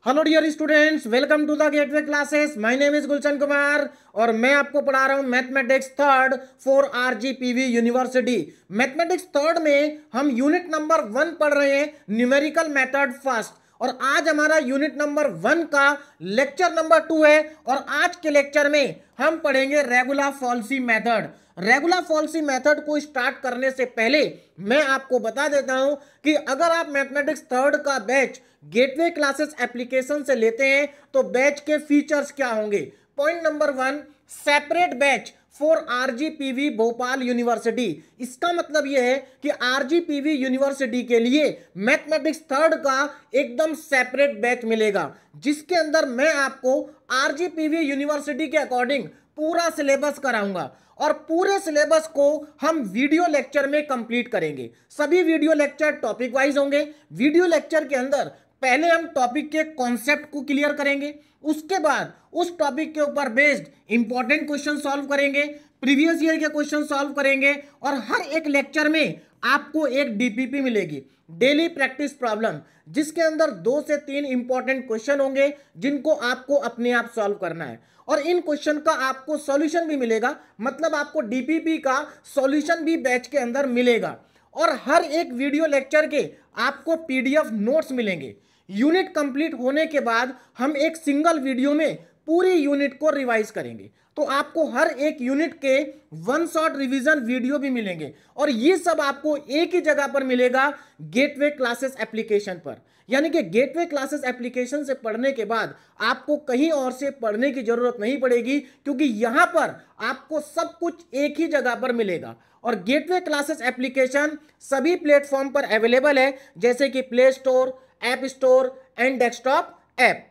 Hello dear students, welcome to the gateway classes. My name is Gulshan Kumar और मैं आपको पढ़ा रहा हूं mathematics third for RGPV university. Mathematics third में हम यूनिट नंबर 1 पढ़ रहे हैं, न्यूमेरिकल मेथड फर्स्ट। और आज हमारा यूनिट नंबर 1 का लेक्चर नंबर 2 है और आज के लेक्चर में हम पढ़ेंगे regular falsies method. Regular falsies method को स्टार्ट करने से पहले मैं आपको बता देता हूं कि अगर आप मैथमेटिक्स थर्ड का बैच गेटवे क्लासेस एप्लीकेशन से लेते हैं तो बैच के फीचर्स क्या होंगे। Point number 1, separate batch for RGPV Bhopal university. इसका मतलब यह है कि आरजीपीवी यूनिवर्सिटी के लिए मैथमेटिक्स थर्ड का एकदम सेपरेट बैच मिलेगा, जिसके अंदर मैं आपको आरजीपीवी यूनिवर्सिटी के अकॉर्डिंग पूरा सिलेबस कराऊंगा और पूरे सिलेबस को हम वीडियो लेक्चर में कंप्लीट करेंगे। सभी वीडियो लेक्चर टॉपिक वाइज होंगे। वीडियो लेक्चर के अंदर पहले हम टॉपिक के कॉन्सेप्ट को क्लियर करेंगे, उसके बाद उस टॉपिक के ऊपर बेस्ड इंपॉर्टेंट क्वेश्चन सॉल्व करेंगे, प्रीवियस ईयर के क्वेश्चन सॉल्व करेंगे और हर एक लेक्चर में आपको एक डीपीपी मिलेगी, डेली प्रैक्टिस प्रॉब्लम, जिसके अंदर 2 से 3 इंपॉर्टेंट क्वेश्चन होंगे जिनको आपको अपने आप सॉल्व करना है और इन क्वेश्चन का आपको सॉल्यूशन भी मिलेगा। मतलब आपको डीपीपी का सॉल्यूशन भी बैच के अंदर मिलेगा और हर एक वीडियो लेक्चर के आपको पीडीएफ नोट्स मिलेंगे। यूनिट कंप्लीट होने के बाद हम एक सिंगल वीडियो में पूरी यूनिट को रिवाइज करेंगे, तो आपको हर एक यूनिट के 1 शॉट रिवीजन वीडियो भी मिलेंगे और ये सब आपको एक ही जगह पर मिलेगा, गेटवे क्लासेस एप्लीकेशन पर। यानी कि गेटवे क्लासेस एप्लीकेशन से पढ़ने के बाद आपको कहीं और से पढ़ने की जरूरत नहीं पड़ेगी, क्योंकि यहां पर आपको सब कुछ एक ही जगह पर मिलेगा। और गेटवे क्लासेस एप्लीकेशन सभी प्लेटफॉर्म पर अवेलेबल है, जैसे कि play store, app store and desktop app,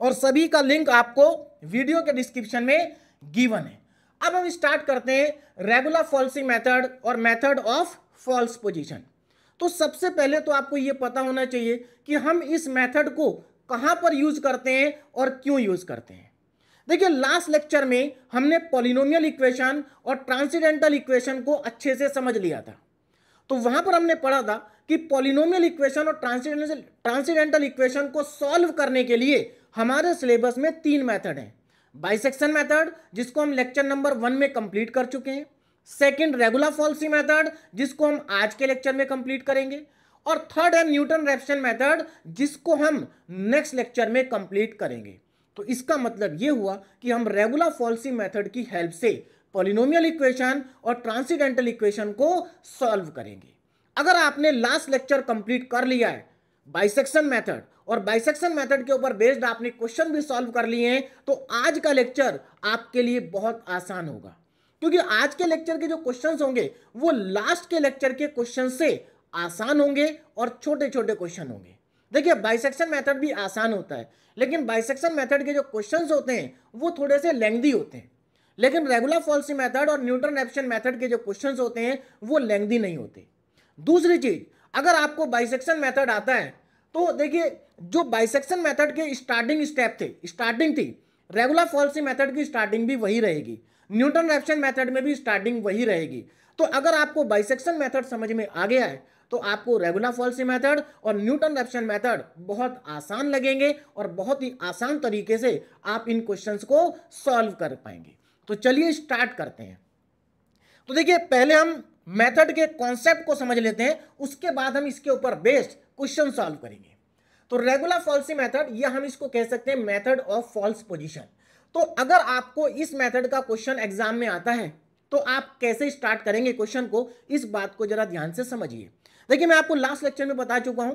और सभी का लिंक आपको वीडियो के डिस्क्रिप्शन में गिवन है। अब हम स्टार्ट करते हैं रेगुलर फॉल्सी मेथड और मेथड ऑफ फॉल्स पोजीशन। तो सबसे पहले तो आपको यह पता होना चाहिए कि हम इस मेथड को कहां पर यूज करते हैं और क्यों यूज करते हैं। देखिए, लास्ट लेक्चर में हमने पॉलिनोमियल इक्वेशन और ट्रांसेंडेंटल इक्वेशन को अच्छे से समझ लिया था। तो वहां पर हमने पढ़ा था कि पॉलिनोमियल इक्वेशन और ट्रांसेंडेंटल इक्वेशन को सॉल्व करने के लिए हमारे सिलेबस में 3 मेथड हैं। बाइसेक्शन मेथड, जिसको हम लेक्चर नंबर 1 में कंप्लीट कर चुके हैं। सेकंड, रेगुलर फॉल्सी मेथड, जिसको हम आज के लेक्चर में कंप्लीट करेंगे। और थर्ड है न्यूटन रैप्सन मेथड, जिसको हम नेक्स्ट लेक्चर में कंप्लीट करेंगे। तो इसका मतलब यह हुआ कि हम रेगुलर फॉल्सी मेथड की हेल्प से पॉलिनोमियल इक्वेशन और ट्रांसेंडेंटल इक्वेशन को सॉल्व करेंगे। अगर आपने लास्ट लेक्चर कंप्लीट कर लिया है बाइसेक्शन मेथड और बाइसेक्शन मेथड के ऊपर बेस्ड आपने क्वेश्चन भी सॉल्व कर लिए हैं, तो आज का लेक्चर आपके लिए बहुत आसान होगा, क्योंकि आज के लेक्चर के जो क्वेश्चंस होंगे वो लास्ट के लेक्चर के क्वेश्चन से आसान होंगे और छोटे छोटे क्वेश्चन होंगे। देखिए, बाइसेक्शन मेथड भी आसान होता है, लेकिन बाइसेक्शन मेथड के जो क्वेश्चंस होते हैं वो थोड़े से लेंथी होते हैं, लेकिन रेगुलर फॉल्सी मेथड और न्यूटन रैप्सन मेथड के जो क्वेश्चंस होते हैं वो लेंथी नहीं होते। दूसरी चीज, अगर आपको बाइसेक्शन मेथड आता है तो देखिए, जो बाइसेक्शन मेथड के स्टार्टिंग थी, रेगुलर फॉल्सी मेथड की स्टार्टिंग भी वही रहेगी, न्यूटन रैप्सन मेथड में भी स्टार्टिंग वही रहेगी। तो अगर आपको बाइसेक्शन मेथड समझ में आ गया है तो आपको रेगुलर फॉल्सी मेथड और न्यूटन रैप्सन मेथड बहुत आसान लगेंगे और बहुत ही आसान तरीके से आप इन क्वेश्चंस को सॉल्व कर पाएंगे। तो चलिए स्टार्ट करते हैं। तो देखिए, पहले हम मेथड के कॉन्सेप्ट को समझ लेते हैं, उसके बाद हम इसके ऊपर बेस्ड क्वेश्चन सॉल्व करेंगे। तो रेगुलर फॉल्सी मेथड, या हम इसको कह सकते हैं मेथड ऑफ फॉल्स पोजीशन। तो अगर आपको इस मेथड का क्वेश्चन एग्जाम में आता है तो आप कैसे स्टार्ट करेंगे क्वेश्चन को, इस बात को जरा ध्यान से समझिए। देखिए, मैं आपको लास्ट लेक्चर में बता चुका हूं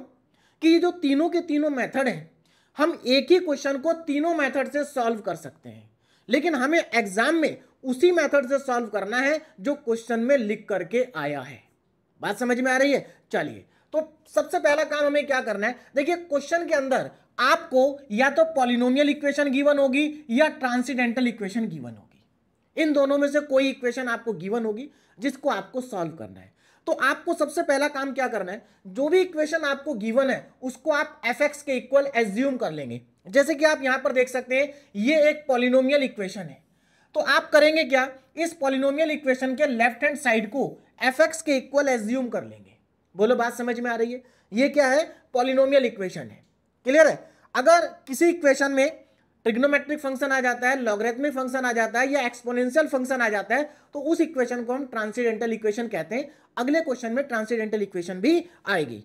कि ये जो तीनों के तीनों मेथड हैं, हम एक ही क्वेश्चन को तीनों मेथड से सॉल्व कर सकते हैं, लेकिन हमें एग्जाम में उसी मेथड से सॉल्व करना है जो क्वेश्चन में लिख करके आया है। बात समझ में आ रही है? चलिए, तो सबसे पहला काम हमें क्या करना है। देखिए, क्वेश्चन के अंदर आपको या तो पॉलिनोमियल इक्वेशन गिवन होगी या ट्रांसेंडेंटल इक्वेशन गिवन होगी। इन दोनों में से कोई इक्वेशन आपको गिवन होगी जिसको आपको सॉल्व करना है। तो आपको सबसे पहला काम क्या करना है, जो भी इक्वेशन आपको गिवन है उसको आप fx के इक्वल एज्यूम कर लेंगे। जैसे कि आप यहां पर देख सकते हैं, ये एक पॉलिनोमियल इक्वेशन है। तो आप करेंगे क्या, इस पॉलिनोमियल इक्वेशन के लेफ्ट हैंड साइड को fx के इक्वल एज्यूम कर लेंगे। बोलो, बात समझ में आ रही है? ये क्या है? पॉलिनोमियल इक्वेशन है। क्लियर है? अगर किसी इक्वेशन में ट्रिग्नोमेट्रिक फंक्शन आ जाता है, लॉगरिथमिक फंक्शन आ जाता है या एक्सपोनेंशियल फंक्शन आ जाता है तो उस इक्वेशन को हम ट्रांसेंडेंटल इक्वेशन कहते हैं। अगले क्वेश्चन में ट्रांसेंडेंटल इक्वेशन भी आएगी।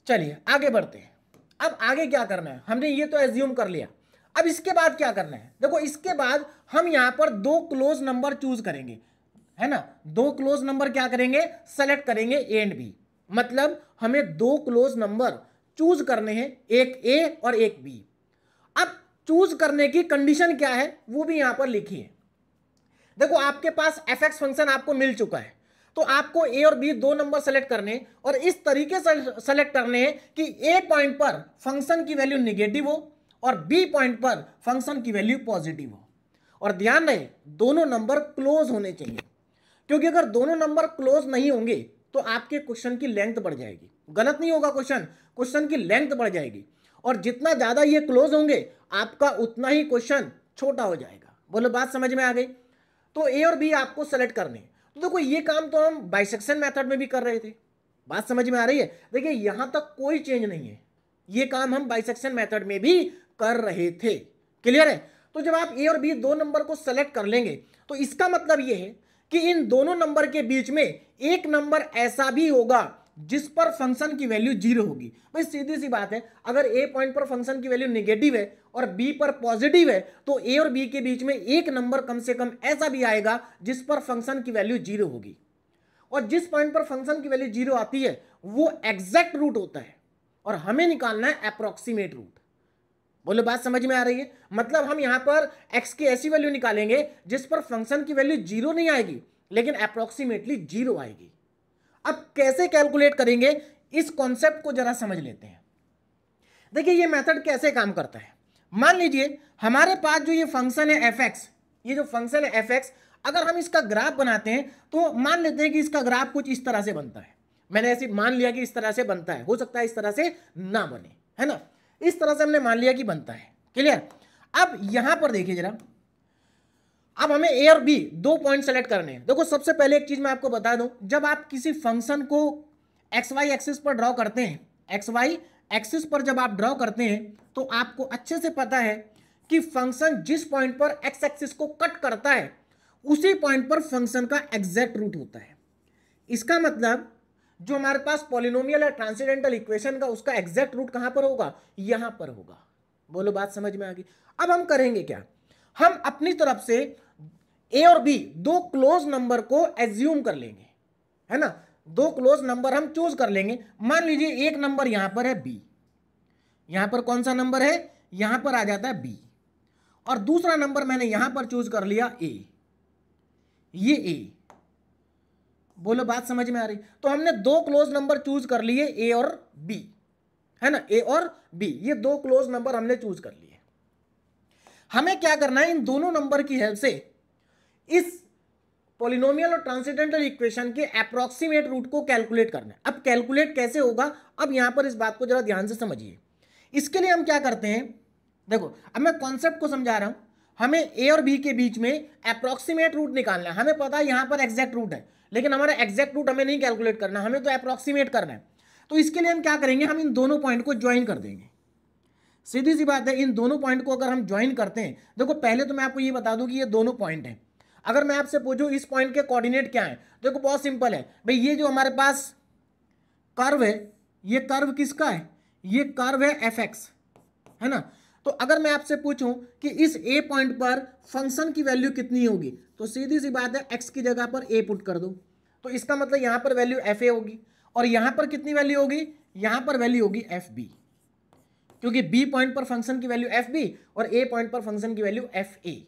चलिए आगे बढ़ते हैं। अब आगे क्या करना है, हमने ये तो एज्यूम कर लिया, अब इसके बाद क्या करना है। देखो इसके बाद हम यहां पर दो क्लोज नंबर चूज करेंगे, है ना, दो क्लोज नंबर क्या करेंगे, सेलेक्ट करेंगे ए एंड बी। मतलब हमें दो क्लोज नंबर चूज करने हैं, एक ए और एक बी। अब चूज करने की कंडीशन क्या है वो भी यहां पर लिखी है। देखो आपके पास एफ एक्स फंक्शन आपको मिल चुका है, तो आपको ए और बी दो नंबर सेलेक्ट करने और इस तरीके से सेलेक्ट करने हैं कि ए पॉइंट पर फंक्शन की वैल्यू निगेटिव हो और बी पॉइंट पर फंक्शन की वैल्यू पॉजिटिव हो। और ध्यान रहे दोनों नंबर क्लोज होने चाहिए, क्योंकि अगर दोनों नंबर क्लोज नहीं होंगे तो आपके क्वेश्चन की लेंथ बढ़ जाएगी। गलत नहीं होगा क्वेश्चन, क्वेश्चन की लेंथ बढ़ जाएगी और जितना ज्यादा ये क्लोज होंगे आपका उतना ही क्वेश्चन छोटा हो जाएगा। बोलो बात समझ में आ गई। तो ए और बी आपको सेलेक्ट करने। तो देखो ये काम तो हम बाइसेक्शन मेथड में भी कर रहे थे, बात समझ में आ रही है। देखिए यहां तक कोई चेंज नहीं है, ये काम हम बाइसेक्शन मेथड में भी कर रहे थे। क्लियर है। तो जब आप ए और बी दो नंबर को सेलेक्ट कर लेंगे तो इसका मतलब ये है कि इन दोनों नंबर के बीच में एक नंबर ऐसा भी होगा जिस पर फंक्शन की वैल्यू जीरो होगी। भाई सीधी सी बात है, अगर ए पॉइंट पर फंक्शन की वैल्यू नेगेटिव है और बी पर पॉजिटिव है तो ए और बी के बीच में एक नंबर कम से कम ऐसा भी आएगा जिस पर फंक्शन की वैल्यू जीरो होगी। और जिस पॉइंट पर फंक्शन की वैल्यू जीरो आती है वो एग्जैक्ट रूट होता है और हमें निकालना है अप्रोक्सीमेट रूट। बोलो बात समझ में आ रही है। मतलब हम यहां पर x की ऐसी वैल्यू निकालेंगे जिस पर फंक्शन की वैल्यू जीरो नहीं आएगी लेकिन अप्रोक्सीमेटली जीरो आएगी। अब कैसे कैलकुलेट करेंगे इस कॉन्सेप्ट को जरा समझ लेते हैं। देखिए ये मेथड कैसे काम करता है। मान लीजिए हमारे पास जो ये फंक्शन है एफ एक्स, ये जो फंक्शन है एफ एक्स, अगर हम इसका ग्राफ बनाते हैं तो मान लेते हैं कि इसका ग्राफ कुछ इस तरह से बनता है। मैंने ऐसे मान लिया कि इस तरह से बनता है, हो सकता है इस तरह से ना बने, है ना, इस तरह से हमने मान लिया कि बनता है। क्लियर। अब यहां पर देखिए जरा, अब हमें ए और बी दो पॉइंट सेलेक्ट करने हैं। देखो सबसे पहले एक चीज मैं आपको बता दूं, जब आप किसी फंक्शन को एक्स वाई एक्सिस पर ड्रॉ करते हैं, एक्स वाई एक्सिस पर जब आप ड्रॉ करते हैं तो आपको अच्छे से पता है कि फंक्शन जिस पॉइंट पर एक्स एक्सिस को कट करता है उसी पॉइंट पर फंक्शन का एग्जैक्ट रूट होता है। इसका मतलब जो हमारे पास पॉलिनोमियल है ट्रांसेंडेंटल इक्वेशन का, उसका एग्जैक्ट रूट कहां पर होगा, यहां पर होगा। बोलो बात समझ में आ गई। अब हम करेंगे क्या, हम अपनी तरफ से ए और बी दो क्लोज नंबर को एज्यूम कर लेंगे, है ना, दो क्लोज नंबर हम चूज कर लेंगे। मान लीजिए एक नंबर यहां पर है बी, यहां पर कौन सा नंबर है, यहां पर आ जाता है बी, और दूसरा नंबर मैंने यहां पर चूज कर लिया ए, ये ए। बोलो बात समझ में आ रही। तो हमने दो क्लोज नंबर चूज कर लिए ए और बी, है ना, ए और बी, ये दो क्लोज नंबर हमने चूज कर लिए। हमें क्या करना है, इन दोनों नंबर की हेल्प से इस पॉलिनोमियल और ट्रांसेंडेंटल इक्वेशन के अप्रोक्सीमेट रूट को कैलकुलेट करना है। अब कैलकुलेट कैसे होगा, अब यहां पर इस बात को जरा ध्यान से समझिए। इसके लिए हम क्या करते हैं, देखो अब मैं कॉन्सेप्ट को समझा रहा हूं। हमें ए और बी के बीच में अप्रोक्सीमेट रूट निकालना है। हमें पता है यहां पर एग्जैक्ट रूट है, लेकिन हमारा एग्जैक्ट रूट हमें नहीं कैलकुलेट करना, हमें तो अप्रोक्सीमेट करना है। तो इसके लिए हम क्या करेंगे, हम इन दोनों पॉइंट को ज्वाइन कर देंगे। सीधी सी बात है, इन दोनों पॉइंट को अगर हम ज्वाइन करते हैं, देखो पहले तो मैं आपको ये बता दूं कि ये दोनों पॉइंट हैं। अगर मैं आपसे पूछूं इस पॉइंट के कोऑर्डिनेट क्या है, देखो बहुत सिंपल है भाई, ये जो हमारे पास कर्व है, ये कर्व किसका है, ये कर्व है एफ एक्स, है ना। तो अगर मैं आपसे पूछूं कि इस ए पॉइंट पर फंक्शन की वैल्यू कितनी होगी, तो सीधी सी बात है एक्स की जगह पर ए पुट कर दो, तो इसका मतलब यहां पर वैल्यू एफ ए होगी और यहां पर कितनी वैल्यू होगी, यहां पर वैल्यू होगी एफ बी, क्योंकि बी पॉइंट पर फंक्शन की वैल्यू एफ बी और ए पॉइंट पर फंक्शन की वैल्यू एफ ए।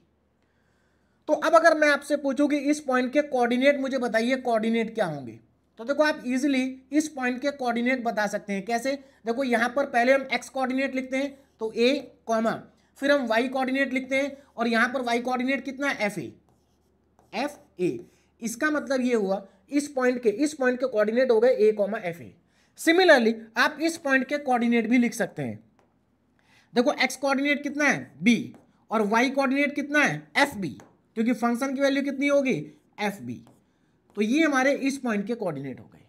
तो अब अगर मैं आपसे पूछूं कि इस पॉइंट के कोऑर्डिनेट मुझे बताइए, कोऑर्डिनेट क्या होंगे, तो देखो आप इजीली इस पॉइंट के कोऑर्डिनेट बता सकते हैं। कैसे, देखो यहां पर पहले हम एक्स कोऑर्डिनेट लिखते हैं तो ए कॉमा, फिर हम वाई कोऑर्डिनेट लिखते हैं और यहां पर वाई कोऑर्डिनेट कितना है, एफ ए, एफ ए। इसका मतलब ये हुआ इस पॉइंट के कोऑर्डिनेट हो गए ए कॉमा एफ ए। सिमिलरली आप इस पॉइंट के कोऑर्डिनेट भी लिख सकते हैं। देखो एक्स कोऑर्डिनेट कितना है, बी, और वाई कोऑर्डिनेट कितना है, एफ बी, क्योंकि फंक्शन की वैल्यू कितनी होगी, एफ बी। तो ये हमारे इस पॉइंट के कोऑर्डिनेट हो गए।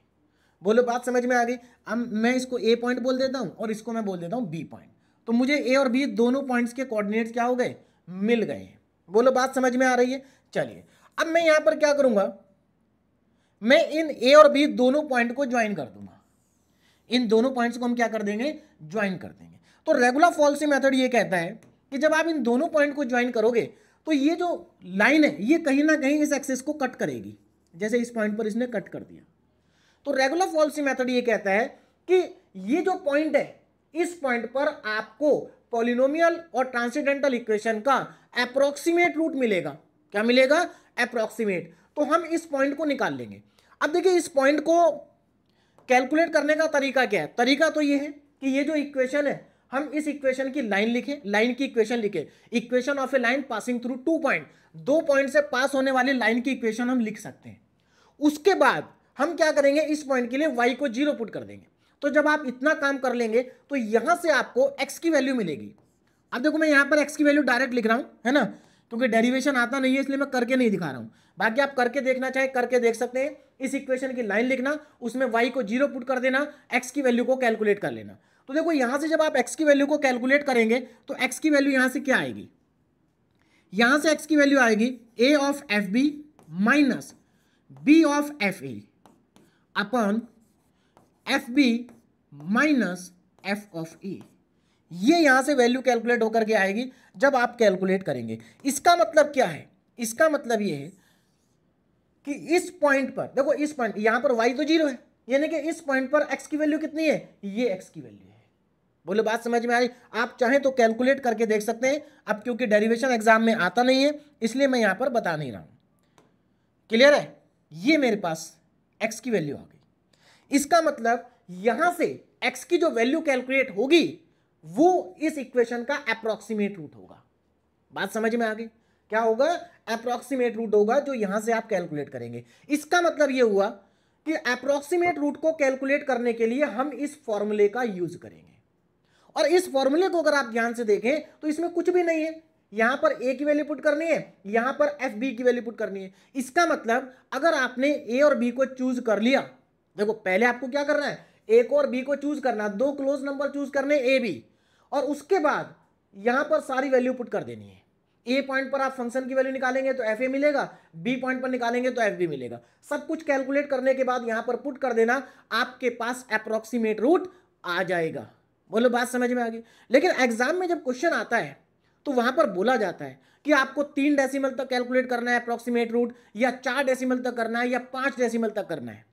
बोलो बात समझ में आ गई। अब मैं इसको ए पॉइंट बोल देता हूं और इसको मैं बोल देता हूं बी पॉइंट। तो मुझे ए और बी दोनों पॉइंट्स के कोऑर्डिनेट्स क्या हो गए, मिल गए हैं। बोलो बात समझ में आ रही है। चलिए अब मैं यहां पर क्या करूंगा, मैं इन ए और बी दोनों पॉइंट को ज्वाइन कर दूंगा। इन दोनों पॉइंट्स को हम क्या कर देंगे, ज्वाइन कर देंगे। तो रेगुलर फॉल्सी मेथड ये कहता है कि जब आप इन दोनों पॉइंट को ज्वाइन करोगे तो ये जो लाइन है ये कहीं ना कहीं इस एक्सिस को कट करेगी, जैसे इस पॉइंट पर इसने कट कर दिया। तो रेगुलर फॉल्सी मेथड ये कहता है कि ये जो पॉइंट है इस पॉइंट पर आपको पॉलिनोमियल और ट्रांसेंडेंटल इक्वेशन का अप्रोक्सीमेट रूट मिलेगा। क्या मिलेगा, अप्रोक्सीमेट। तो हम इस पॉइंट को निकाल लेंगे। अब देखिए इस पॉइंट को कैलकुलेट करने का तरीका क्या है, तरीका तो ये है कि ये जो इक्वेशन है हम इस इक्वेशन की लाइन लिखें, लाइन की इक्वेशन लिखें, equation of A line passing through 2 point, 2 point से पास होने वाली लाइन की इक्वेशन हम लिख सकते हैं। उसके बाद हम क्या करेंगे, इस पॉइंट के लिए y को 0 पुट कर देंगे। तो जब आप इतना काम कर लेंगे तो यहां से आपको x की वैल्यू मिलेगी। अब देखो मैं यहां पर x की वैल्यू डायरेक्ट लिख रहा हूं, है ना, क्योंकि डेरिवेशन आता नहीं है इसलिए मैं करके नहीं दिखा रहा हूं। बाकी आप करके देखना चाहे करके देख सकते हैं। इस इक्वेशन की लाइन लिखना, उसमें y को 0 पुट कर देना, x की वैल्यू को कैलकुलेट कर लेना। तो देखो यहां से जब आप x की वैल्यू को कैलकुलेट करेंगे तो x की वैल्यू यहां से क्या आएगी, यहां से x की वैल्यू आएगी a of F B minus b of F A upon F B minus F of A. ये यहां से वैल्यू कैलकुलेट होकर के आएगी जब आप कैलकुलेट करेंगे। इसका मतलब क्या है, इसका मतलब ये है कि इस पॉइंट पर देखो, इस पॉइंट यहां पर y तो 0 है, यानी कि इस पॉइंट पर x की वैल्यू कितनी है, ये x की वैल्यू है। बोले बात समझ में आ रही, आप चाहें तो कैलकुलेट करके देख सकते हैं। अब क्योंकि डेरिवेशन एग्जाम में आता नहीं है इसलिए मैं यहां पर बता नहीं रहा हूं। क्लियर है, ये मेरे पास x की वैल्यू आ गई। इसका मतलब यहां से x की जो वैल्यू कैलकुलेट होगी वो इस इक्वेशन का अप्रोक्सीमेट रूट होगा। बात समझ में आ गई, क्या होगा, अप्रोक्सीमेट रूट होगा जो यहां से आप कैलकुलेट करेंगे। इसका मतलब यह हुआ कि अप्रोक्सीमेट रूट को कैलकुलेट करने के लिए हम इस फॉर्मूले का यूज करेंगे। और इस फॉर्मूले को अगर आप ध्यान से देखें तो इसमें कुछ भी नहीं है, यहां पर a की वैल्यू पुट करनी है, यहां पर एफ बी की वैल्यू पुट करनी है। इसका मतलब अगर आपने a और b को चूज कर लिया, देखो पहले आपको क्या करना है, a को और b को चूज करना, 2 क्लोज नंबर चूज करने a b, और उसके बाद यहां पर सारी वैल्यू पुट कर देनी है। a पॉइंट पर आप फंक्शन की वैल्यू निकालेंगे तो एफ ए मिलेगा, b पॉइंट पर निकालेंगे तो एफ बी मिलेगा। सब कुछ कैलकुलेट करने के बाद यहां पर पुट कर देना, आपके पास अप्रोक्सीमेट रूट आ जाएगा। बोलो बात समझ में आ गई। लेकिन एग्जाम में जब क्वेश्चन आता है तो वहां पर बोला जाता है कि आपको 3 डेसिमल तक कैलकुलेट करना है अप्रोक्सीमेट रूट, या 4 डेसिमल तक करना है, या 5 डेसिमल तक करना है।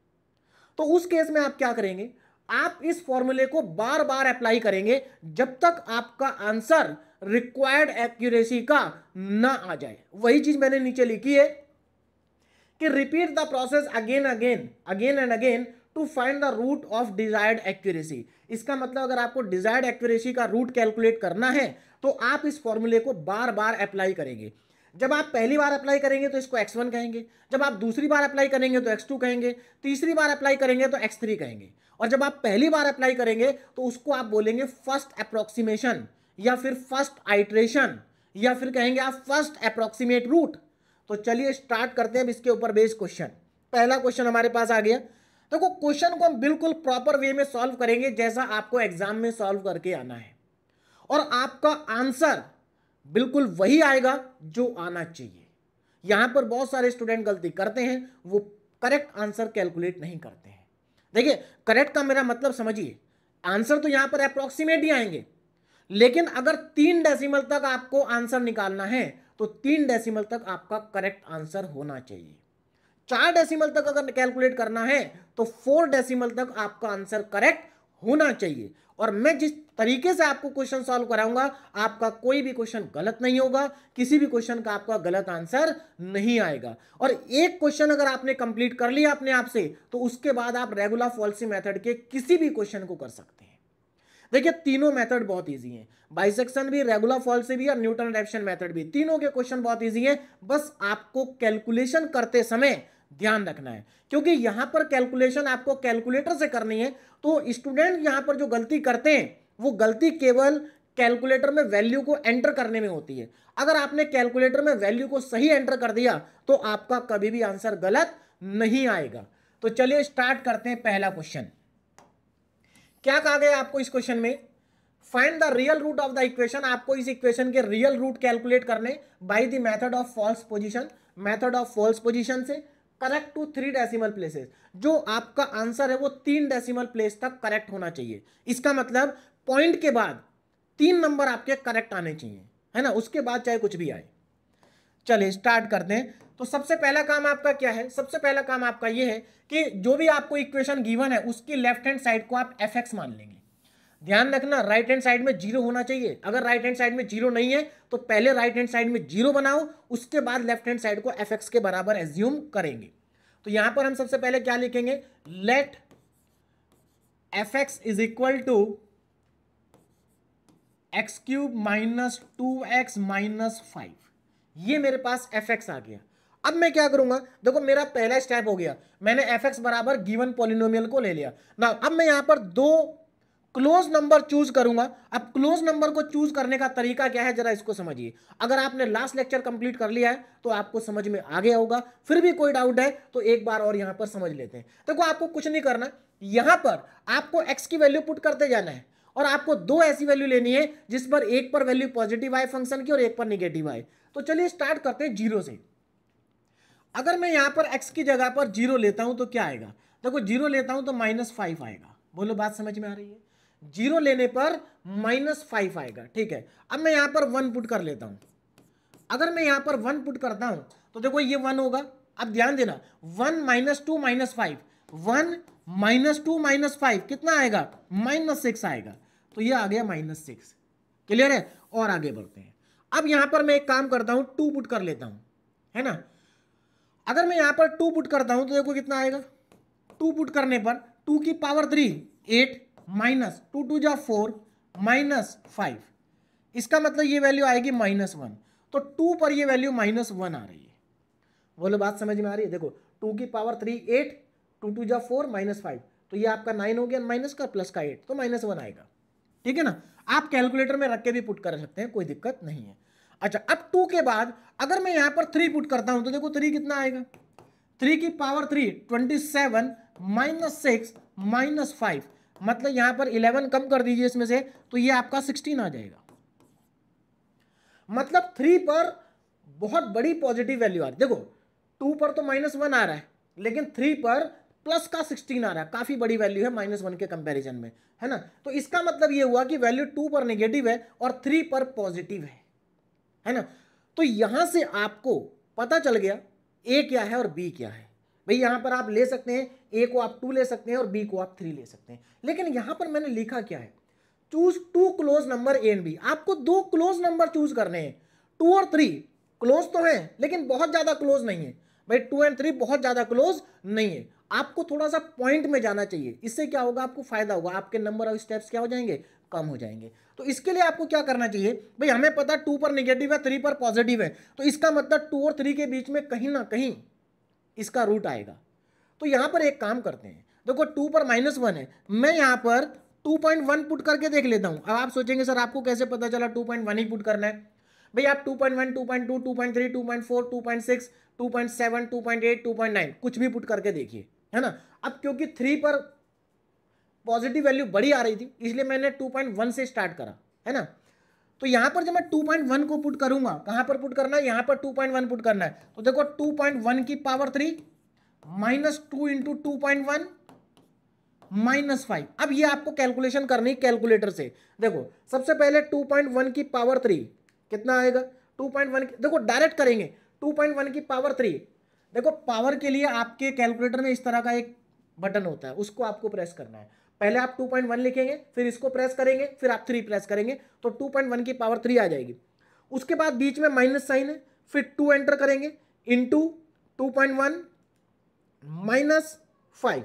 तो उस केस में आप क्या करेंगे, आप इस फॉर्मूले को बार बार अप्लाई करेंगे जब तक आपका आंसर रिक्वायर्ड एक्यूरेसी का ना आ जाए। वही चीज मैंने नीचे लिखी है कि repeat the process again and again to find the root of desired accuracy. इसका मतलब अगर आपको डिजायर्ड एक्यूरेसी का रूट कैलकुलेट करना है तो आप इस फॉर्मूले को बार बार अप्लाई करेंगे। जब आप पहली बार अप्लाई करेंगे तो इसको x1 कहेंगे, जब आप दूसरी बार अप्लाई करेंगे तो x2 कहेंगे, तीसरी बार अप्लाई करेंगे तो x3 कहेंगे, और जब आप पहली बार अप्लाई करेंगे तो उसको आप बोलेंगे फर्स्ट अप्रोक्सीमेशन, या फिर फर्स्ट आइट्रेशन, या फिर कहेंगे आप फर्स्ट अप्रोक्सीमेट रूट। तो चलिए स्टार्ट करते हैं इसके ऊपर बेस्ड क्वेश्चन। पहला क्वेश्चन हमारे पास आ गया। देखो क्वेश्चन को हम बिल्कुल प्रॉपर वे में सॉल्व करेंगे जैसा आपको एग्जाम में सॉल्व करके आना है, और आपका आंसर बिल्कुल वही आएगा जो आना चाहिए। यहां पर बहुत सारे स्टूडेंट गलती करते हैं, वो करेक्ट आंसर कैलकुलेट नहीं करते हैं। देखिए करेक्ट का मेरा मतलब समझिए, आंसर तो यहां पर अप्रोक्सीमेट ही आएंगे, लेकिन अगर 3 डेसिमल तक आपको आंसर निकालना है तो 3 डेसिमल तक आपका करेक्ट आंसर होना चाहिए। 4 डेसिमल तक अगर कैलकुलेट करना है तो 4 डेसिमल तक आपका आंसर करेक्ट होना चाहिए। और मैं जिस तरीके से आपको क्वेश्चन सॉल्व कराऊंगा आपका कोई भी क्वेश्चन गलत नहीं होगा, किसी भी क्वेश्चन का आपका गलत आंसर नहीं आएगा। और एक क्वेश्चन अगर आपने कंप्लीट कर लिया अपने आप से तो उसके बाद आप रेगुलर फॉल्सी मेथड के किसी भी क्वेश्चन को कर सकते हैं। देखिए तीनों मेथड बहुत इजी हैं, बाइसेक्शन भी, रेगुलर फॉल्सी भी और न्यूटन रेफसन मेथड भी, तीनों के क्वेश्चन बहुत इजी हैं। बस आपको कैलकुलेशन करते समय ध्यान रखना है, क्योंकि यहां पर कैलकुलेशन आपको कैलकुलेटर से करनी है। तो स्टूडेंट यहां पर जो गलती करते हैं वो गलती केवल कैलकुलेटर में वैल्यू को एंटर करने में होती है। अगर आपने कैलकुलेटर में वैल्यू को सही एंटर कर दिया तो आपका कभी भी आंसर गलत नहीं आएगा। तो चलिए स्टार्ट करते हैं पहला क्वेश्चन। क्या कहा गया आपको इस क्वेश्चन में find the real root of the equation, आपको इस इक्वेशन के रियल रूट कैलकुलेट करने by the method of false position, method of false position से करेक्ट टू 3 डेसिमल प्लेसेस। जो आपका आंसर है वो 3 डेसिमल प्लेस तक करेक्ट होना चाहिए। इसका मतलब पॉइंट के बाद 3 नंबर आपके करेक्ट आने चाहिए, है ना, उसके बाद चाहे कुछ भी आए। चलिए स्टार्ट करते हैं। तो सबसे पहला काम आपका क्या है, सबसे पहला काम आपका ये है कि जो भी आपको इक्वेशन गिवन है उसकी लेफ्ट हैंड साइड को आप fx मान लेंगे। ध्यान रखना राइट हैंड साइड में 0 होना चाहिए। अगर राइट हैंड साइड में 0 नहीं है तो पहले राइट हैंड साइड में 0 बनाओ, उसके बाद लेफ्ट हैंड साइड को fx के बराबर एज्यूम करेंगे। तो यहां पर हम सबसे पहले क्या लिखेंगे, let fx is equal to x cube minus 2x minus 5। ये मेरे पास fx आ गया। अब मैं क्या करूंगा, देखो मेरा पहला स्टेप हो गया, मैंने fx बराबर गिवन पॉलिनोमियल को ले लिया ना। अब मैं यहां पर 2 क्लोज नंबर चूज करूंगा। अब क्लोज नंबर को चूज करने का तरीका क्या है जरा इसको समझिए। अगर आपने लास्ट लेक्चर कंप्लीट कर लिया है तो आपको समझ में आ गया होगा, फिर भी कोई डाउट है तो एक बार और यहां पर समझ लेते हैं। देखो आपको कुछ नहीं करना, यहां पर आपको x की वैल्यू पुट करते जाना है और आपको 2 ऐसी वैल्यू लेनी है जिस पर एक पर वैल्यू पॉजिटिव आए फंक्शन की और एक पर निगेटिव आए। तो चलिए स्टार्ट करते हैं 0 से। अगर मैं यहां पर x की जगह पर 0 लेता हूं तो क्या आएगा, देखो 0 लेता हूं तो -5 आएगा। बोलो बात समझ में आ रही है, 0 लेने पर -5 आएगा, ठीक है। अब मैं यहां पर 1 पुट कर लेता हूं। अगर मैं यहां पर 1 पुट करता हूं तो देखो ये 1 होगा। अब ध्यान देना 1 - 2 - 5, 1 - 2 - 5 कितना आएगा, -6 आएगा। तो ये आ गया -6। क्लियर है, और आगे बढ़ते हैं। अब यहां पर मैं एक काम करता हूं, 2 पुट कर लेता हूं, है ना। अगर मैं यहां पर 2 पुट करता हूं तो देखो कितना आएगा, 2 पुट करने पर 2 की पावर 3 8 माइनस 2 2 जा 4 -5। इसका मतलब ये वैल्यू आएगी -1। तो 2 पर ये वैल्यू -1 आ रही है। बोलो बात समझ में आ रही है। देखो 2 की पावर 3 8 2 2 जा 4 -5, तो ये आपका 9 हो गया, माइनस का प्लस का 8, तो -1 आएगा। ठीक है ना, आप कैलकुलेटर में रख के भी पुट कर सकते हैं, कोई दिक्कत नहीं है। अच्छा, अब 2 के बाद अगर मैं यहां पर 3 पुट करता हूं तो देखो 3 कितना आएगा, 3 की पावर 3 27 -6 -5, मतलब यहां पर 11 कम कर दीजिए इसमें से तो ये आपका 16 आ जाएगा। मतलब 3 पर बहुत बड़ी पॉजिटिव वैल्यू आ रही है। देखो 2 पर तो -1 आ रहा है, लेकिन 3 पर प्लस का 16 आ रहा है, काफी बड़ी वैल्यू है -1 के कंपैरिजन में, है ना। तो इसका मतलब ये हुआ कि वैल्यू 2 पर नेगेटिव है और 3 पर पॉजिटिव है ना। तो यहां से आपको पता चल गया ए क्या है और बी क्या है। भाई यहां पर आप ले सकते हैं, ए को आप 2 ले सकते हैं और बी को आप 3 ले सकते हैं, लेकिन यहां पर मैंने लिखा क्या है, choose 2 close number a and b. आपको 2 क्लोज नंबर चूज करने हैं। 2 और 3 क्लोज तो हैं लेकिन बहुत ज्यादा क्लोज नहीं है। भाई 2 और 3 बहुत ज्यादा क्लोज नहीं है, आपको थोड़ा सा पॉइंट में जाना चाहिए। इससे क्या होगा, आपको फायदा होगा, आपके नंबर ऑफ स्टेप्स क्या हो जाएंगे, कम हो जाएंगे। तो इसके लिए आपको क्या करना चाहिए, भाई हमें पता 2 पर नेगेटिव है 3 पर पॉजिटिव है, तो इसका मतलब 2 और 3 के बीच में कहीं ना कहीं इसका रूट आएगा। तो यहां पर एक काम करते हैं, देखो 2 पर -1 है, मैं यहां पर 2.1 पुट करके देख लेता हूं। अब आप सोचेंगे सर आपको कैसे पता चला 2.1 ही पुट करना है। भाई आप 2.1 2.2 2.3 2.4 2.6 2.7 2.8 2.9 कुछ भी पुट करके देखिए, है ना। अब क्योंकि 3 पर पॉजिटिव वैल्यू बड़ी आ रही थी इसलिए मैंने 2.1 से स्टार्ट करा, है ना। तो यहां पर जब मैं 2.1 को पुट करूंगा, कहां पर पुट करना है, यहां पर 2.1 पुट करना है। तो देखो 2.1 की पावर 3 -2 इंटू 2.1 -5। अब ये आपको कैलकुलेशन करनी कैलकुलेटर से। देखो सबसे पहले 2.1 की पावर 3 कितना आएगा, 2.1 देखो डायरेक्ट करेंगे, 2.1 की पावर 3। देखो पावर के लिए आपके कैलकुलेटर में इस तरह का एक बटन होता है, उसको आपको प्रेस करना है। पहले आप 2.1 लिखेंगे, फिर इसको प्रेस करेंगे, फिर आप 3 प्रेस करेंगे, तो 2.1 की पावर 3 आ जाएगी। उसके बाद बीच में माइनस साइन है, फिर 2 एंटर करेंगे इंटू 2.1 -5,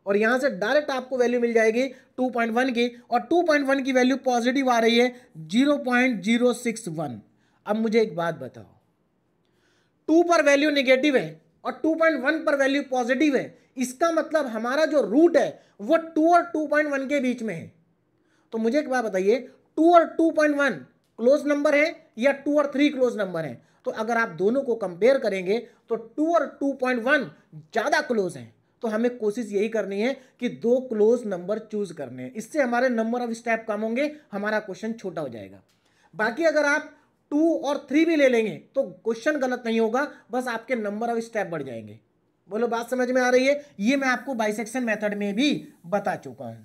और यहां से डायरेक्ट आपको वैल्यू मिल जाएगी 2.1 की, और 2.1 की वैल्यू पॉजिटिव आ रही है 0.061। अब मुझे एक बात बताओ, 2 पर वैल्यू नेगेटिव है और 2.1 पर वैल्यू पॉजिटिव है, इसका मतलब हमारा जो रूट है वो 2 और 2.1 के बीच में है। तो मुझे एक बात बताइए, 2 और 2.1 क्लोज नंबर है या 2 और 3 क्लोज नंबर है। तो अगर आप दोनों को कंपेयर करेंगे तो 2 और 2.1 ज्यादा क्लोज हैं। तो हमें कोशिश यही करनी है कि 2 क्लोज नंबर चूज करने हैं, इससे हमारे नंबर ऑफ स्टेप कम होंगे, हमारा क्वेश्चन छोटा हो जाएगा। बाकी अगर आप 2 और 3 भी ले लेंगे तो क्वेश्चन गलत नहीं होगा, बस आपके नंबर ऑफ स्टेप बढ़ जाएंगे। बोलो बात समझ में आ रही है? ये मैं आपको बाइसेक्शन मेथड में भी बता चुका हूं।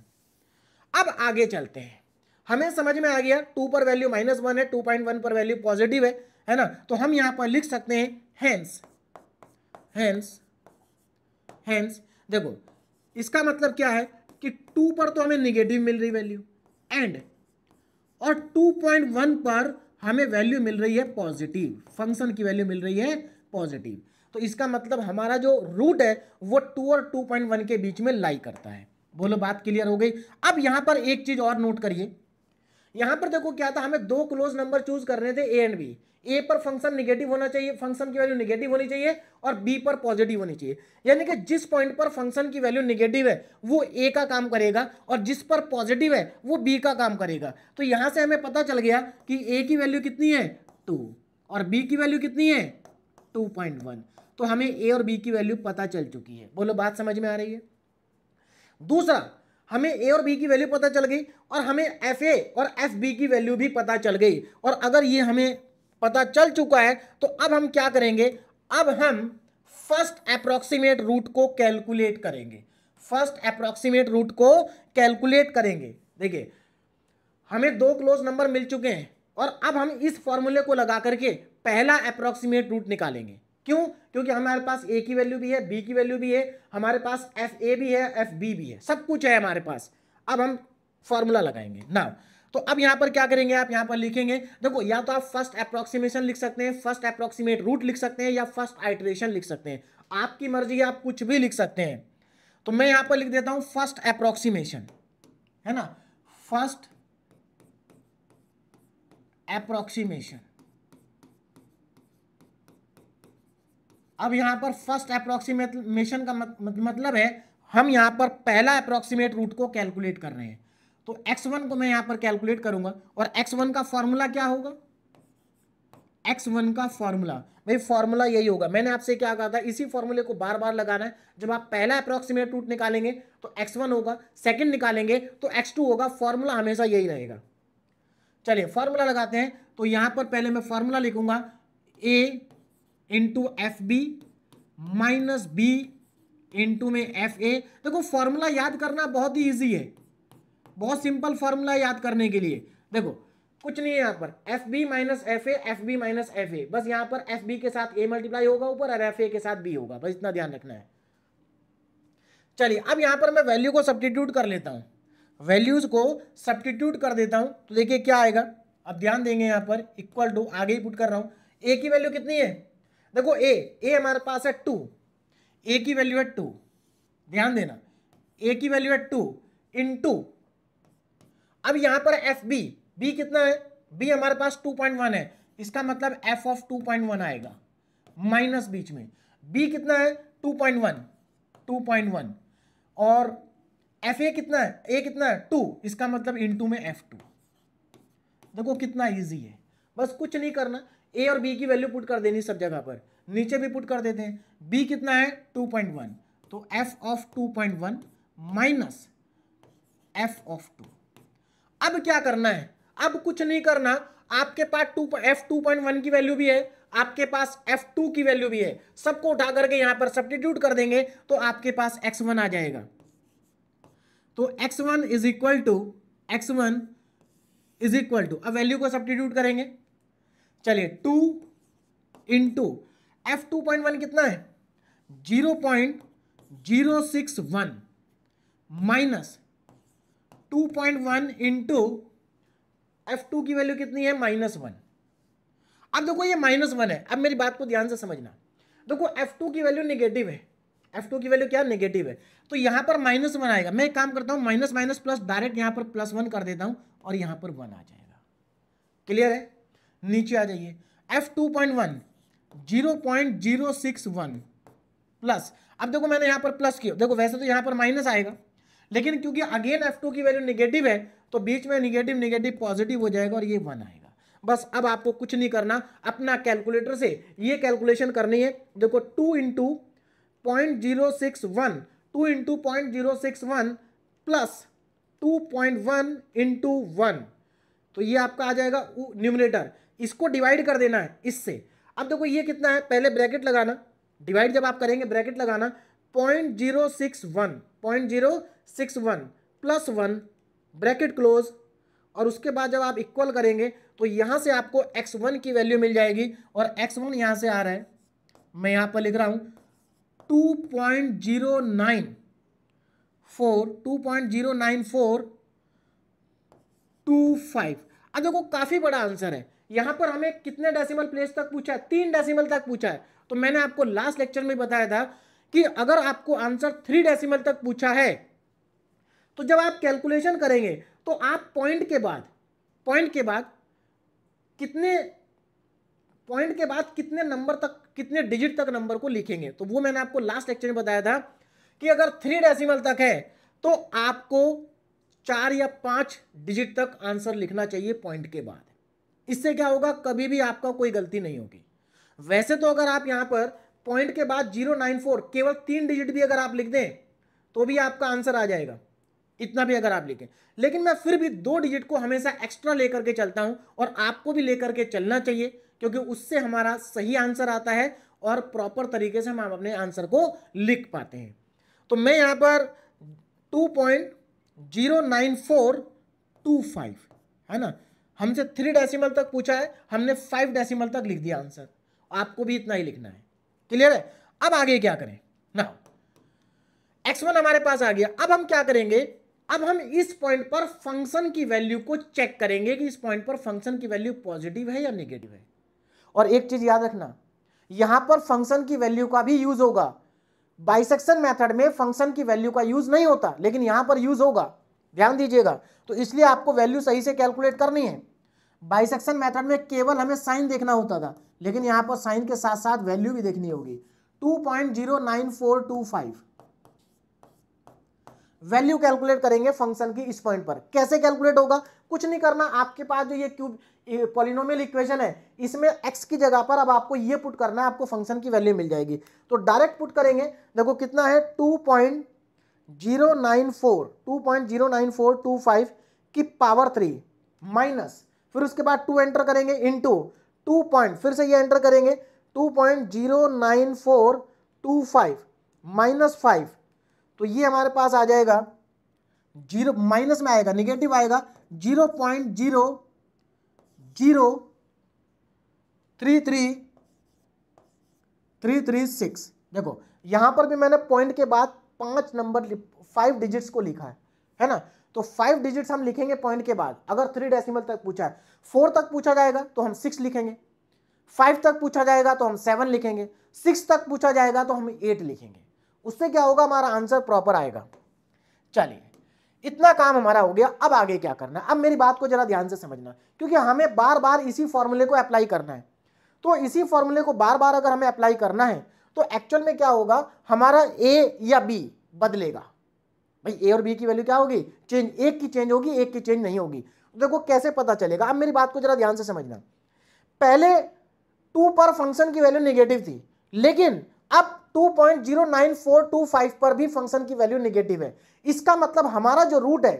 अब आगे चलते हैं। हमें समझ में आ गया 2 पर वैल्यू -1 है, 2.1 पर वैल्यू पॉजिटिव है ना? तो हम यहां पर लिख सकते हैं हेंस देखो इसका मतलब क्या है कि 2 पर तो हमें निगेटिव मिल रही वैल्यू एंड और 2.1 पर हमें वैल्यू मिल रही है पॉजिटिव, फंक्शन की वैल्यू मिल रही है पॉजिटिव। तो इसका मतलब हमारा जो रूट है वो 2 और 2.1 के बीच में लाई करता है। बोलो बात क्लियर हो गई? अब यहां पर एक चीज और नोट करिए, यहां पर देखो क्या था, हमें 2 क्लोज नंबर चूज करने थे ए एंड बी। ए पर फंक्शन निगेटिव होना चाहिए, फंक्शन की वैल्यू निगेटिव होनी चाहिए, और बी पर पॉजिटिव होनी चाहिए। यानी कि जिस पॉइंट पर फंक्शन की वैल्यू निगेटिव है वो ए का काम करेगा और जिस पर पॉजिटिव है वो बी का काम करेगा। तो यहां से हमें पता चल गया कि ए की वैल्यू कितनी है 2 और बी की वैल्यू कितनी है 2.1। तो हमें ए और बी की वैल्यू पता चल चुकी है। बोलो बात समझ में आ रही है? दूसरा, हमें ए और बी की वैल्यू पता चल गई और हमें एफ ए और एफ बी की वैल्यू भी पता चल गई। और अगर ये हमें पता चल चुका है तो अब हम क्या करेंगे, अब हम फर्स्ट अप्रोक्सीमेट रूट को कैलकुलेट करेंगे। फर्स्ट अप्रोक्सीमेट रूट को कैलकुलेट करेंगे। देखिए हमें 2 क्लोज नंबर मिल चुके हैं और अब हम इस फॉर्मूले को लगा करके पहला अप्रोक्सीमेट रूट निकालेंगे। क्यों? क्योंकि हमारे पास ए की वैल्यू भी है, बी की वैल्यू भी है, हमारे पास एफ ए भी है, एफ बी भी है, सब कुछ है हमारे पास। अब हम फॉर्मूला लगाएंगे ना। तो अब यहां पर क्या करेंगे, आप यहां पर लिखेंगे, देखो या तो आप फर्स्ट अप्रोक्सीमेशन लिख सकते हैं, फर्स्ट अप्रोक्सीमेट रूट लिख सकते हैं, या फर्स्ट आइटरेशन लिख सकते हैं, आपकी मर्जी है, आप कुछ भी लिख सकते हैं। तो मैं यहां पर लिख देता हूं फर्स्ट अप्रोक्सीमेशन, है ना, फर्स्ट अप्रोक्सीमेशन। अब यहां पर फर्स्ट अप्रोक्सीमेशन का मतलब है हम यहां पर पहला अप्रोक्सीमेट रूट को कैलकुलेट कर रहे हैं। तो x1 को मैं यहां पर कैलकुलेट करूंगा और x1 का फॉर्मूला क्या होगा, x1 का फॉर्मूला, भाई फॉर्मूला यही होगा। मैंने आपसे क्या कहा था, इसी फॉर्मूले को बार बार लगाना है। जब आप पहला अप्रोक्सीमेट रूट निकालेंगे तो x1 होगा, सेकंड निकालेंगे तो x2 होगा, फॉर्मूला हमेशा यही रहेगा। चलिए फॉर्मूला लगाते हैं। तो यहां पर पहले मैं फॉर्मूला लिखूंगा a into F B minus B into में एफ ए। देखो फॉर्मूला याद करना बहुत ही ईजी है, बहुत सिंपल फॉर्मूला याद करने के लिए। देखो कुछ नहीं है यहाँ पर, f B minus F A, F B minus F a, बस यहाँ पर एफ बी के साथ ए मल्टीप्लाई होगा ऊपर और एफ ए के साथ बी होगा, बस इतना ध्यान रखना है। चलिए अब यहाँ पर मैं वैल्यू को सब्स्टिट्यूट कर लेता हूँ, वैल्यूज को सब्स्टिट्यूट कर देता हूँ। तो देखिए क्या आएगा, अब ध्यान देंगे यहाँ पर इक्वल टू, आगे ही पुट कर रहा हूँ। ए की वैल्यू कितनी है, देखो ए हमारे पास है 2, ए की वैल्यू है 2, ध्यान देना ए की वैल्यू है 2 इंटू, अब यहां पर एफ बी, बी कितना है, बी हमारे पास 2.1 है, इसका मतलब एफ ऑफ 2.1 आएगा, माइनस बीच में बी कितना है 2.1 और एफ ए कितना है, ए कितना है 2, इसका मतलब इंटू में F2। देखो कितना इजी है, बस कुछ नहीं करना, ए और बी की वैल्यू पुट कर देनी सब जगह पर, नीचे भी पुट कर देते हैं। बी कितना है 2.1, तो F of 2.1 minus F of 2। अब क्या करना है, अब कुछ नहीं करना, आपके पास f2.1 की वैल्यू भी है, आपके पास f2 की वैल्यू भी है, सबको उठा करके यहां पर सब्स्टिट्यूट कर देंगे तो आपके पास x1 आ जाएगा। तो x1 इज इक्वल टू, अब वैल्यू को सब्स्टिट्यूट करेंगे। चलिए 2 इंटू f2.1 कितना है 0.061 माइनस 2.1 इंटू F2 की वैल्यू कितनी है -1। अब देखो ये -1 है, अब मेरी बात को ध्यान से समझना। देखो F2 की वैल्यू नेगेटिव है, F2 की वैल्यू क्या नेगेटिव है, तो यहां पर -1 आएगा। मैं एक काम करता हूं, माइनस माइनस प्लस डायरेक्ट यहां पर +1 कर देता हूं और यहां पर 1 आ जाएगा। क्लियर है? नीचे आ जाइए, F2.1 0.061 प्लस, अब देखो मैंने यहां पर प्लस किया, देखो वैसे तो यहां पर माइनस आएगा, लेकिन क्योंकि अगेन F2 की वैल्यू नेगेटिव है तो बीच में नेगेटिव नेगेटिव पॉजिटिव हो जाएगा और ये 1 आएगा। बस अब आपको कुछ नहीं करना, अपना कैलकुलेटर से ये कैलकुलेशन करनी है। देखो 2 इंटू 0.061, 2 इंटू 0.061 प्लस 2.1 इंटू 1, तो ये आपका आ जाएगा न्यूमरेटर। इसको डिवाइड कर देना है इससे। अब देखो ये कितना है, पहले ब्रैकेट लगाना, डिवाइड जब आप करेंगे ब्रैकेट लगाना, 0.061 प्लस 1 ब्रैकेट क्लोज, और उसके बाद जब आप इक्वल करेंगे तो यहां से आपको x1 की वैल्यू मिल जाएगी, और x1 यहां से आ रहा है, मैं यहां पर लिख रहा हूं 2.09425। अब देखो काफी बड़ा आंसर है। यहां पर हमें कितने डेसिमल प्लेस तक पूछा है, 3 डेसिमल तक पूछा है। तो मैंने आपको लास्ट लेक्चर में बताया था कि अगर आपको आंसर 3 डेसिमल तक पूछा है तो जब आप कैलकुलेशन करेंगे तो आप पॉइंट के बाद कितने नंबर तक, कितने डिजिट तक नंबर को लिखेंगे। तो वो मैंने आपको लास्ट लेक्चर में बताया था कि अगर 3 डेसिमल तक है तो आपको 4 या 5 डिजिट तक आंसर लिखना चाहिए पॉइंट के बाद। इससे क्या होगा, कभी भी आपका कोई गलती नहीं होगी। वैसे तो अगर आप यहां पर पॉइंट के बाद 094 केवल 3 डिजिट भी अगर आप लिख दें तो भी आपका आंसर आ जाएगा, इतना भी अगर आप लिखें। लेकिन मैं फिर भी 2 डिजिट को हमेशा एक्स्ट्रा लेकर के चलता हूं, और आपको भी लेकर के चलना चाहिए, क्योंकि उससे हमारा सही आंसर आता है और प्रॉपर तरीके से हम अपने आंसर को लिख पाते हैं। तो मैं यहां पर 2.09425 है ना, हमसे 3 डेसिमल तक पूछा है, हमने 5 डेसिमल तक लिख दिया आंसर। आपको भी इतना ही लिखना है। क्लियर है? अब आगे क्या करें ना, x1 हमारे पास आ गया। अब हम क्या करेंगे, अब हम इस पॉइंट पर फंक्शन की वैल्यू को चेक करेंगे कि इस पॉइंट पर फंक्शन की वैल्यू पॉजिटिव है या नेगेटिव है। और एक चीज याद रखना, यहां पर फंक्शन की वैल्यू का भी यूज होगा। बाइसेक्शन मेथड में फंक्शन की वैल्यू का यूज नहीं होता, लेकिन यहां पर यूज होगा, ध्यान दीजिएगा। तो इसलिए आपको वैल्यू सही से कैलकुलेट करनी है। बाइसेक्शन मेथड में केवल हमें साइन देखना होता था, लेकिन यहां पर साइन के साथ साथ वैल्यू भी देखनी होगी। 2.09425 वैल्यू कैलकुलेट करेंगे फंक्शन की इस पॉइंट पर। कैसे कैलकुलेट होगा, कुछ नहीं करना, आपके पास जो ये क्यूब पॉलिनोमियल इक्वेशन है, इसमें x की जगह पर अब आपको ये पुट करना है, आपको फंक्शन की वैल्यू मिल जाएगी। तो डायरेक्ट पुट करेंगे, देखो कितना है 2.09425 की पावर 3 माइनस, फिर उसके बाद 2 एंटर करेंगे इंटू 2 पॉइंट, फिर से ये एंटर करेंगे 2.09425 माइनस 5, तो ये हमारे पास आ जाएगा 0, माइनस में आएगा, निगेटिव आएगा 0.0033336। देखो यहां पर भी मैंने पॉइंट के बाद 5 डिजिट्स को लिखा है ना। तो 5 डिजिट्स हम लिखेंगे पॉइंट के बाद। अगर 3 डेसिमल तक पूछा है, 4 तक पूछा जाएगा तो हम 6 लिखेंगे, 5 तक पूछा जाएगा तो हम 7 लिखेंगे, 6 तक पूछा जाएगा तो हम 8 लिखेंगे। उससे क्या होगा, हमारा आंसर प्रॉपर आएगा। चलिए, इतना काम हमारा हो गया। अब आगे क्या करना है, अब मेरी बात को जरा ध्यान से समझना, क्योंकि हमें बार बार इसी फॉर्मूले को अप्लाई करना है। तो इसी फॉर्मूले को बार बार अगर हमें अप्लाई करना है तो एक्चुअल में क्या होगा, हमारा ए या बी बदलेगा। भाई ए और बी की वैल्यू क्या होगी, चेंज, एक की चेंज होगी, एक की चेंज नहीं होगी। देखो कैसे पता चलेगा, अब मेरी बात को जरा ध्यान से समझना। पहले 2 पर फंक्शन की वैल्यू नेगेटिव थी, लेकिन अब 2.09425 पर भी फंक्शन की वैल्यू नेगेटिव है। इसका मतलब हमारा जो रूट है,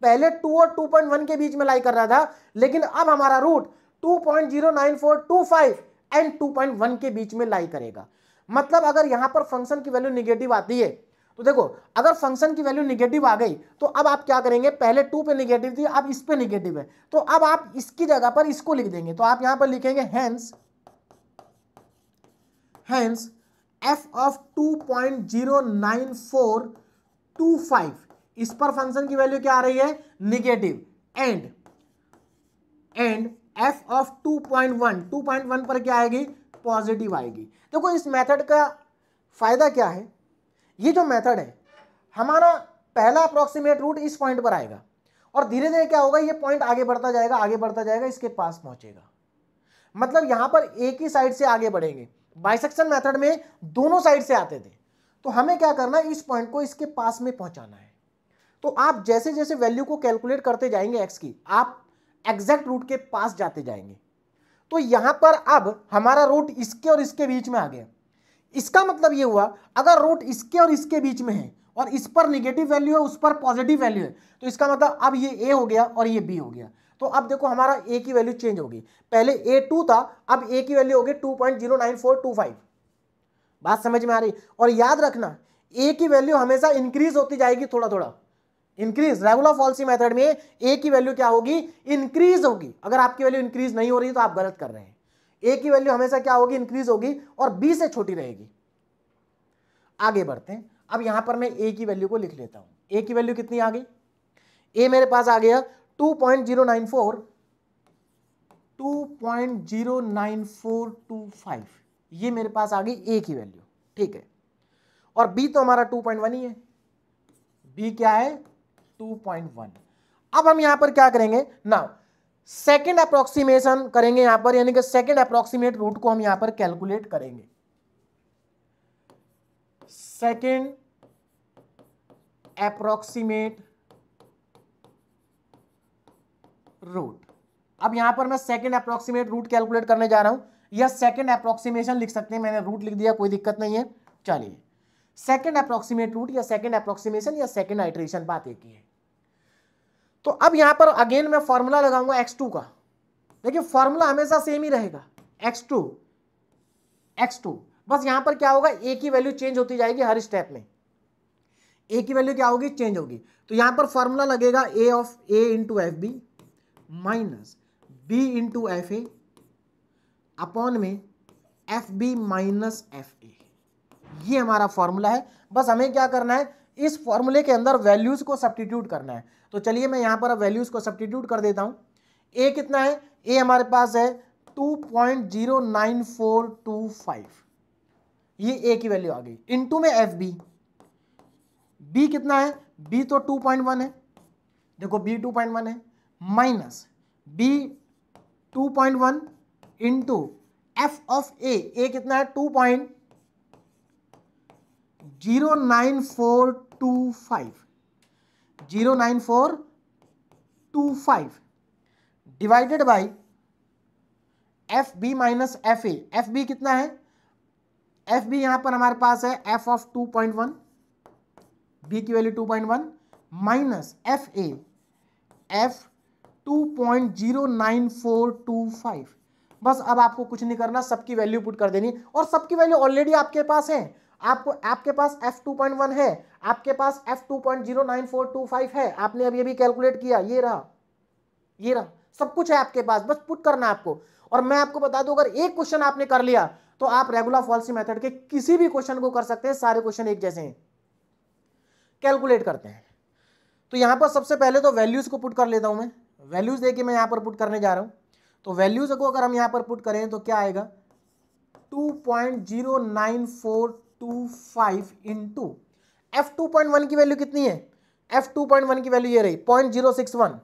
पहले 2 और 2.1 के बीच में लाई कर रहा था, लेकिन अब हमारा रूट 2.09425 एंड 2.1 के बीच में लाई करेगा। मतलब अगर यहां पर फंक्शन की वैल्यू नेगेटिव आती है, तो देखो अगर फंक्शन की वैल्यू नेगेटिव आ गई तो अब आप क्या करेंगे, पहले 2 पे नेगेटिव थी, अब इस पे नेगेटिव है, तो अब आप इसकी जगह पर इसको लिख देंगे। तो आप यहां पर लिखेंगे हेंस f ऑफ 2.09425, इस पर फंक्शन की वैल्यू क्या आ रही है, नेगेटिव, एंड f ऑफ 2.1 पर क्या आएगी, पॉजिटिव आएगी। देखो इस मेथड का फायदा क्या है, ये जो मेथड है हमारा पहला अप्रोक्सीमेट रूट इस पॉइंट पर आएगा, और धीरे धीरे क्या होगा, ये पॉइंट आगे बढ़ता जाएगा, आगे बढ़ता जाएगा, इसके पास पहुंचेगा। मतलब यहां पर एक ही साइड से आगे बढ़ेंगे। बाइसेक्शन मेथड में दोनों साइड से आते थे, तो हमें क्या करना है, इस पॉइंट को इसके पास में पहुंचाना है। तो आप जैसे जैसे वैल्यू को कैलकुलेट करते जाएंगे x की, आप एग्जैक्ट रूट के पास जाते जाएंगे। तो यहां पर अब हमारा रूट इसके और इसके बीच में आ गया। इसका मतलब ये हुआ, अगर रूट इसके और इसके बीच में है और इस पर निगेटिव वैल्यू है, उस पर पॉजिटिव वैल्यू है, तो इसका मतलब अब ये ए हो गया और ये बी हो गया। तो अब देखो हमारा ए की वैल्यू चेंज होगी, पहले ए 2 था, अब ए की वैल्यू होगी 2.09425। बात समझ में आ रही? और याद रखना ए की वैल्यू हमेशा इंक्रीज होती जाएगी, थोड़ा थोड़ा इंक्रीज। रेगुलर फॉल्सी मेथड में ए की वैल्यू क्या होगी? इंक्रीज होगी। अगर आपकी वैल्यू इंक्रीज नहीं हो रही तो आप गलत कर रहे हैं। ए की वैल्यू हमेशा क्या होगी? इंक्रीज होगी और बी से छोटी रहेगी। आगे बढ़ते हैं। अब यहां पर मैं ए की वैल्यू को लिख लेता हूं। ए की वैल्यू कितनी आ गई? ए मेरे पास आ गया 2.09425, ये मेरे पास आ गई ए की वैल्यू, ठीक है। और बी तो हमारा 2.1 ही है, बी क्या है? 2.1। अब हम यहां पर क्या करेंगे ना, सेकेंड अप्रोक्सीमेशन करेंगे यहां पर, यानी कि सेकेंड अप्रोक्सीमेट रूट को हम यहां पर कैलकुलेट करेंगे। Second approximate root. अब यहां पर मैं सेकेंड अप्रोक्सीमेट रूट कैलकुलेट करने जा रहा हूं, या सेकेंड अप्रोक्सीमेशन लिख सकते हैं, मैंने रूट लिख दिया, कोई दिक्कत नहीं है। चलिए, सेकेंड अप्रोक्सीमेट रूट या सेकेंड अप्रोक्सीमेशन या सेकेंड आइटरेशन, बात एक ही है। तो अब यहां पर अगेन मैं फॉर्मूला लगाऊंगा x2 का। देखिए फॉर्मूला हमेशा सेम ही रहेगा, x2 बस यहां पर क्या होगा, a की वैल्यू चेंज होती जाएगी हर स्टेप में। a की वैल्यू क्या होगी? चेंज होगी। तो यहां पर फॉर्मूला लगेगा a of a into F B minus b into F A upon में F B minus F A. ये हमारा फॉर्मूला है। बस हमें क्या करना है, इस फॉर्मूले के अंदर वैल्यूज को सब्स्टिट्यूट करना है। तो चलिए मैं यहां पर वैल्यूज को सब्स्टिट्यूट कर देता हूं। ए कितना है? ए हमारे पास है 2.09425, ये ए की वैल्यू आ गई, इनटू में एफ बी। बी कितना है? बी तो 2.1 है, देखो बी 2.1 है, minus B 2.1 into F of A कितना है? 0.09425 divided by F B minus F A. F B कितना है? एफ बी यहां पर हमारे पास है एफ ऑफ 2.1, बी की value 2.1 minus F A F 2.09425। बस अब आपको कुछ नहीं करना, सबकी वैल्यू पुट कर देनी, और सबकी वैल्यू ऑलरेडी आपके पास है। आपके पास f2.1 है, आपके पास f2.09425 है, आपने अभी अभी कैलकुलेट किया, ये रहा सब कुछ है आपके पास, बस पुट करना है आपको। और मैं आपको बता दूं, अगर एक क्वेश्चन आपने कर लिया तो आप रेगुलर फॉल्सी मेथड के किसी भी क्वेश्चन को कर सकते हैं, सारे क्वेश्चन एक जैसे हैं। कैलकुलेट करते हैं। तो यहां पर सबसे पहले तो वैल्यूज को पुट कर लेता हूं मैं, वैल्यूज देखिए मैं यहां पर पुट करने जा रहा हूं। तो वैल्यूज को अगर हम यहां पर पुट करें तो क्या आएगा? 2.09425 इंटू f2.1 की वैल्यू कितनी है? f2.1 की वैल्यू ये रही 0.061,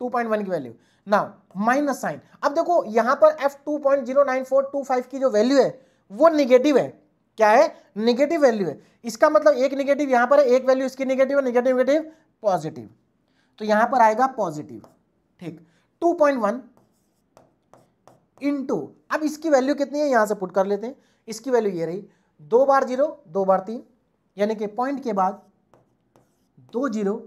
2.1 की वैल्यू ना, माइनस साइन। अब देखो यहां पर f2.09425 की जो वैल्यू है वो निगेटिव है। क्या है? निगेटिव वैल्यू है। इसका मतलब एक निगेटिव यहां पर है, एक वैल्यू इसकी निगेटिव है, निगेटिव निगेटिव पॉजिटिव, तो यहां पर आएगा पॉजिटिव, ठीक। 2.1 इंटू, अब इसकी वैल्यू कितनी है यहां से पुट कर लेते हैं, इसकी वैल्यू ये रही 2 बार 0 2 बार 3, यानी कि पॉइंट के बाद 2 0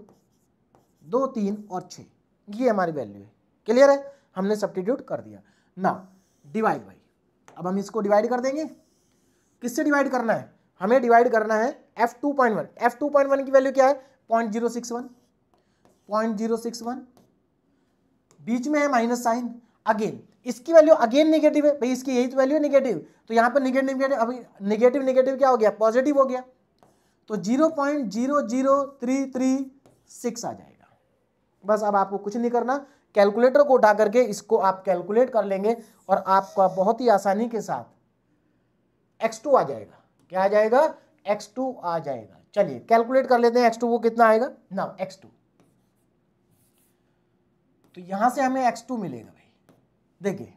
2 3 और 6, ये हमारी वैल्यू है। क्लियर है? हमने सब्स्टिट्यूट कर दिया ना, डिवाइड बाई। अब हम इसको डिवाइड कर देंगे, किससे डिवाइड करना है? हमें डिवाइड करना है f2.1। f2.1 की वैल्यू क्या है? 0.061, बीच में है माइनस साइन। अगेन इसकी वैल्यू अगेन निगेटिव है भाई, इसकी यही तो वैल्यू है निगेटिव, तो यहां पर निगेटिव, अभी निगेटिव निगेटिव क्या हो गया? पॉजिटिव हो गया, तो 0.00336 आ जाएगा। बस अब आपको कुछ नहीं करना, कैलकुलेटर को उठा करके इसको आप कैलकुलेट कर लेंगे और आपका बहुत ही आसानी के साथ x2 आ जाएगा। क्या आ जाएगा? x2 आ जाएगा। चलिए कैलकुलेट कर लेते हैं x2 को कितना आएगा ना, x2, तो यहां से हमें x2 मिलेगा भाई, देखिए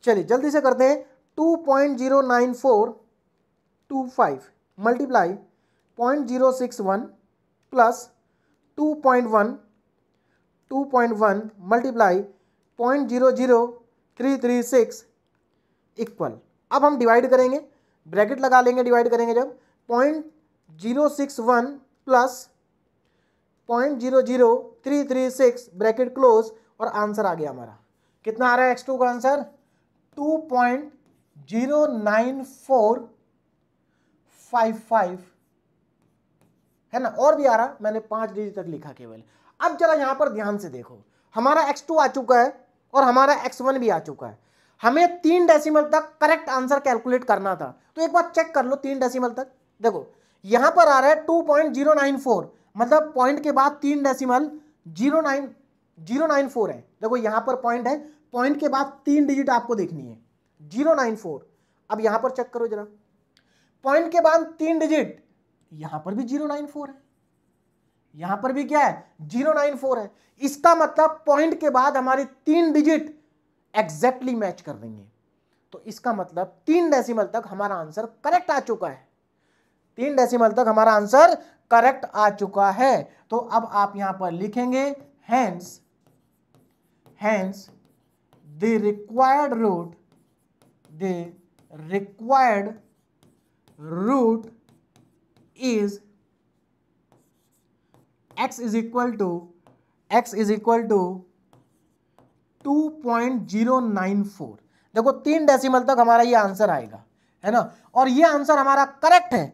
चलिए जल्दी से करते हैं। 2.09425 मल्टीप्लाई 0.061 प्लस 2.1 मल्टीप्लाई 0.00336 इक्वल। अब हम डिवाइड करेंगे, ब्रैकेट लगा लेंगे, डिवाइड करेंगे जब 0.061 प्लस 0.00336 ब्रैकेट क्लोज, और आंसर आ गया हमारा। कितना आ रहा है x2 का आंसर? 2.09455 है ना, और भी आ रहा, मैंने 5 डिजिट तक लिखा केवल। अब जरा यहां पर ध्यान से देखो, हमारा x2 आ चुका है और हमारा x1 भी आ चुका है। हमें 3 डेसिमल तक करेक्ट आंसर कैलकुलेट करना था, तो एक बार चेक कर लो 3 डेसिमल तक। देखो यहां पर आ रहा है 2.094, मतलब पॉइंट के बाद 3 डेसिमल 094 है। देखो यहां पर पॉइंट है, पॉइंट के बाद 3 डिजिट आपको देखनी है 094। अब यहां पर चेक करो जरा, पॉइंट के बाद 3 डिजिट, यहां पर भी 094 है, यहां पर भी क्या है 094 है। इसका मतलब पॉइंट के बाद हमारी 3 डिजिट एग्जैक्टली मैच कर रही है, तो इसका मतलब 3 डेसिमल तक हमारा आंसर करेक्ट आ चुका है। 3 डेसिमल तक हमारा आंसर करेक्ट आ चुका है। तो अब आप यहां पर लिखेंगे hence the required root is x is equal to 2.094। देखो 3 डेसिमल तक हमारा ये आंसर आएगा, है ना, और ये आंसर हमारा करेक्ट है।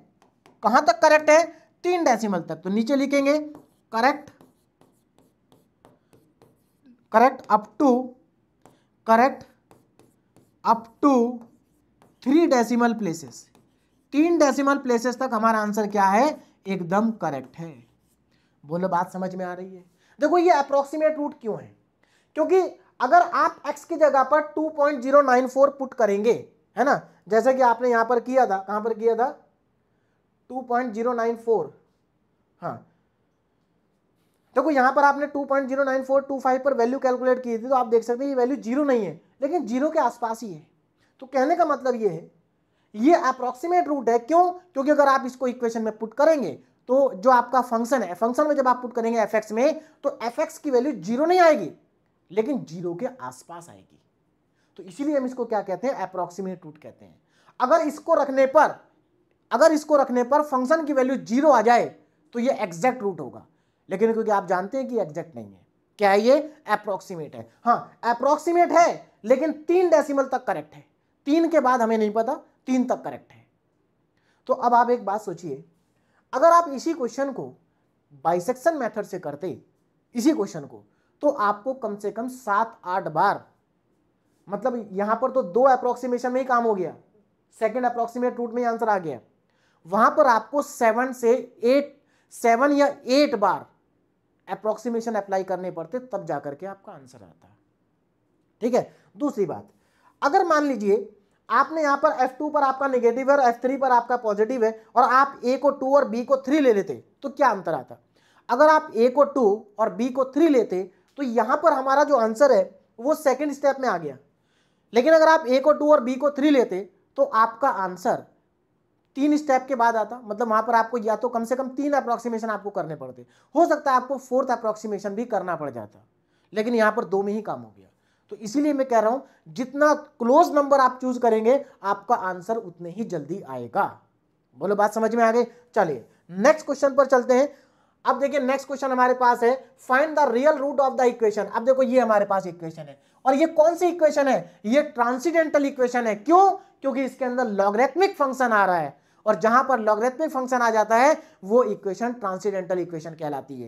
कहां तक करेक्ट है? 3 डेसिमल तक। तो नीचे लिखेंगे correct up to 3 decimal places. 3 decimal places तक हमारा आंसर क्या है? एकदम करेक्ट है। बोलो बात समझ में आ रही है? देखो ये अप्रोक्सीमेट रूट क्यों है? क्योंकि अगर आप x की जगह पर 2.094 पुट करेंगे, है ना, जैसे कि आपने यहां पर किया था, कहां पर किया था 2.094, हाँ देखो यहां पर आपने 2.09425 पर वैल्यू कैलकुलेट की थी, तो आप देख सकते हैं ये वैल्यू 0 नहीं है, लेकिन 0 के आसपास ही है। तो कहने का मतलब ये है, ये अप्रोक्सीमेट रूट है। क्यों? क्योंकि अगर आप इसको इक्वेशन में पुट करेंगे तो जो आपका फंक्शन है, फंक्शन में जब आप पुट करेंगे fx में, तो fx की वैल्यू 0 नहीं आएगी, लेकिन 0 के आसपास आएगी। तो इसीलिए हम इसको क्या कहते हैं? अप्रोक्सीमेट रूट कहते हैं। अगर इसको रखने पर फंक्शन की वैल्यू 0 आ जाए तो ये एग्जैक्ट रूट होगा, लेकिन क्योंकि आप जानते हैं कि एग्जैक्ट नहीं है, क्या है ये? अप्रोक्सीमेट है। हाँ अप्रोक्सीमेट है, लेकिन 3 डेसिमल तक करेक्ट है। 3 के बाद हमें नहीं पता, 3 तक करेक्ट है। तो अब आप एक बात सोचिए, अगर आप इसी क्वेश्चन को बाइसेक्शन मेथड से करते, इसी क्वेश्चन को, तो आपको कम से कम 7-8 बार, मतलब यहां पर तो 2 अप्रोक्सीमेशन में ही काम हो गया, सेकंड अप्रोक्सीमेट रूट में आंसर आ गया, वहां पर आपको 7 या 8 बार अप्रोक्सीमेशन अप्लाई करने पड़ते, तब जाकर के आपका आंसर आता। ठीक है। दूसरी बात, अगर मान लीजिए आपने यहां पर F2 पर आपका नेगेटिव है और F3 पर आपका पॉजिटिव है, और आप A को 2 और B को 3 ले लेते, तो क्या अंतर आता? अगर आप A को 2 और B को 3 लेते, तो यहां पर हमारा जो आंसर है वो सेकंड स्टेप में आ गया। लेकिन अगर आप A को 2 और B को 3 लेते, तो आपका आंसर 3 स्टेप के बाद आता। मतलब वहां पर आपको या तो कम से कम 3 अप्रोक्सीमेशन आपको करने पड़ते, हो सकता है आपको 4th अप्रोक्सीमेशन भी करना पड़ जाता, लेकिन यहां पर 2 में ही काम हो गया। तो इसीलिए मैं कह रहा हूं, जितना क्लोज नंबर आप चूज करेंगे, आपका आंसर उतने ही जल्दी आएगा। बोलो बात समझ में आ गई? चलिए नेक्स्ट क्वेश्चन पर चलते हैं। अब देखिए नेक्स्ट क्वेश्चन हमारे पास है, find the real root of the equation. अब देखो ये हमारे पास इक्वेशन है, और ये कौन सी इक्वेशन है? ये ट्रांसीडेंटल इक्वेशन है। क्यों? क्योंकि इसके अंदर लॉगरिथमिक फंक्शन आ रहा है, और जहां पर लॉगरिथमिक फंक्शन आ जाता है वो इक्वेशन ट्रांसीडेंटल इक्वेशन कहलाती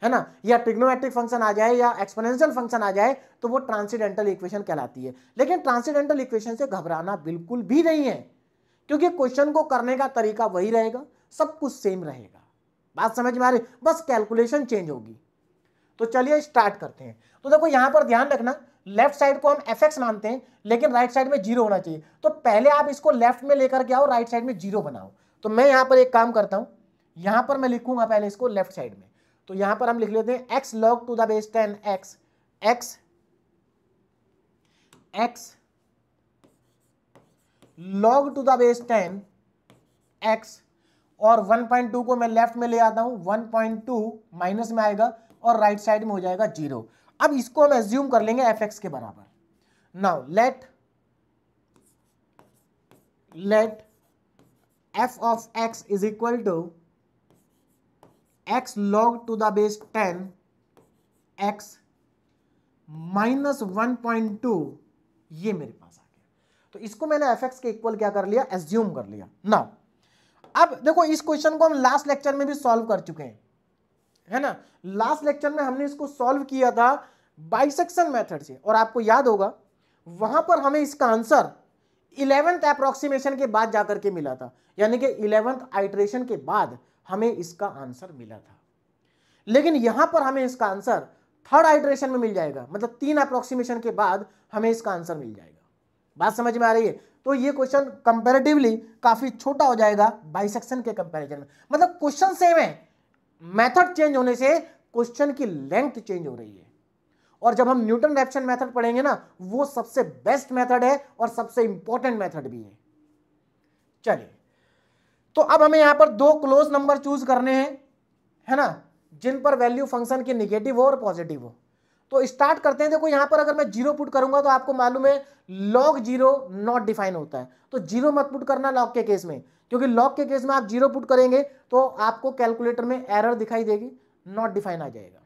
है ना। या ट्रिग्नोमेट्रिक फंक्शन आ जाए या एक्सपोनेंशियल फंक्शन आ जाए तो वो ट्रांसीडेंटल इक्वेशन कहलाती है। लेकिन ट्रांसीडेंटल इक्वेशन से घबराना बिल्कुल भी नहीं है, क्योंकि क्वेश्चन को करने का तरीका वही रहेगा, सब कुछ सेम रहेगा। बात समझ में आ रही? बस कैलकुलेशन चेंज होगी। तो चलिए स्टार्ट करते हैं। तो देखो यहां पर ध्यान रखना, लेफ्ट साइड को हम fx मानते हैं, लेकिन राइट साइड में 0 होना चाहिए। तो पहले आप इसको लेफ्ट में लेकर के आओ, राइट साइड में 0 बनाओ। तो मैं यहां पर एक काम करता हूं, यहां पर मैं लिखूंगा पहले इसको लेफ्ट साइड में। तो यहां पर हम लिख लेते हैं x log to the base 10 x log to the base 10 x, और 1.2 को मैं लेफ्ट में ले आता हूं, 1.2 माइनस में आएगा और राइट साइड में हो जाएगा 0। अब इसको हम एज्यूम कर लेंगे fx के बराबर। Now let f of x is equal to x log to the base 10 x minus 1.2, ये मेरे पास आ गया। तो इसको मैंने एफ एक्स के इक्वल क्या कर लिया, एज्यूम कर लिया ना। अब देखो इस क्वेश्चन को हम लास्ट लेक्चर में भी सॉल्व कर चुके हैं, है ना। लास्ट लेक्चर में हमने इसको सॉल्व किया था बाइसेक्शन मेथड से, और आपको याद होगा वहां पर हमें इसका आंसर 11th अप्रोक्सीमेशन के बाद जाकर के मिला था, यानी कि 11th आइटरेशन के बाद हमें इसका आंसर मिला था। लेकिन यहां पर हमें इसका आंसर 3rd आइटरेशन में मिल जाएगा, मतलब 3 अप्रोक्सीमेशन के बाद हमें इसका आंसर मिल जाएगा। बात समझ में आ रही है? तो ये क्वेश्चन कंपैरेटिवली काफी छोटा हो जाएगा बाइसेक्शन के कंपैरिजन में, मतलब क्वेश्चन सेम है, मेथड चेंज होने से क्वेश्चन की लेंथ चेंज हो रही है। और जब हम न्यूटन रैप्सन मेथड पढ़ेंगे ना, वो सबसे बेस्ट मेथड है और सबसे इंपॉर्टेंट मेथड भी है। चलिए, तो अब हमें यहां पर 2 क्लोज नंबर चूज करने हैं, है ना, जिन पर वैल्यू फंक्शन की निगेटिव हो और पॉजिटिव हो। तो स्टार्ट करते हैं। देखो यहां पर अगर मैं 0 पुट करूंगा तो आपको मालूम है log 0 नॉट डिफाइन होता है, तो 0 मत पुट करना log के केस में, क्योंकि log के केस में आप 0 पुट करेंगे तो आपको कैलकुलेटर में एरर दिखाई देगी, नॉट डिफाइन आ जाएगा।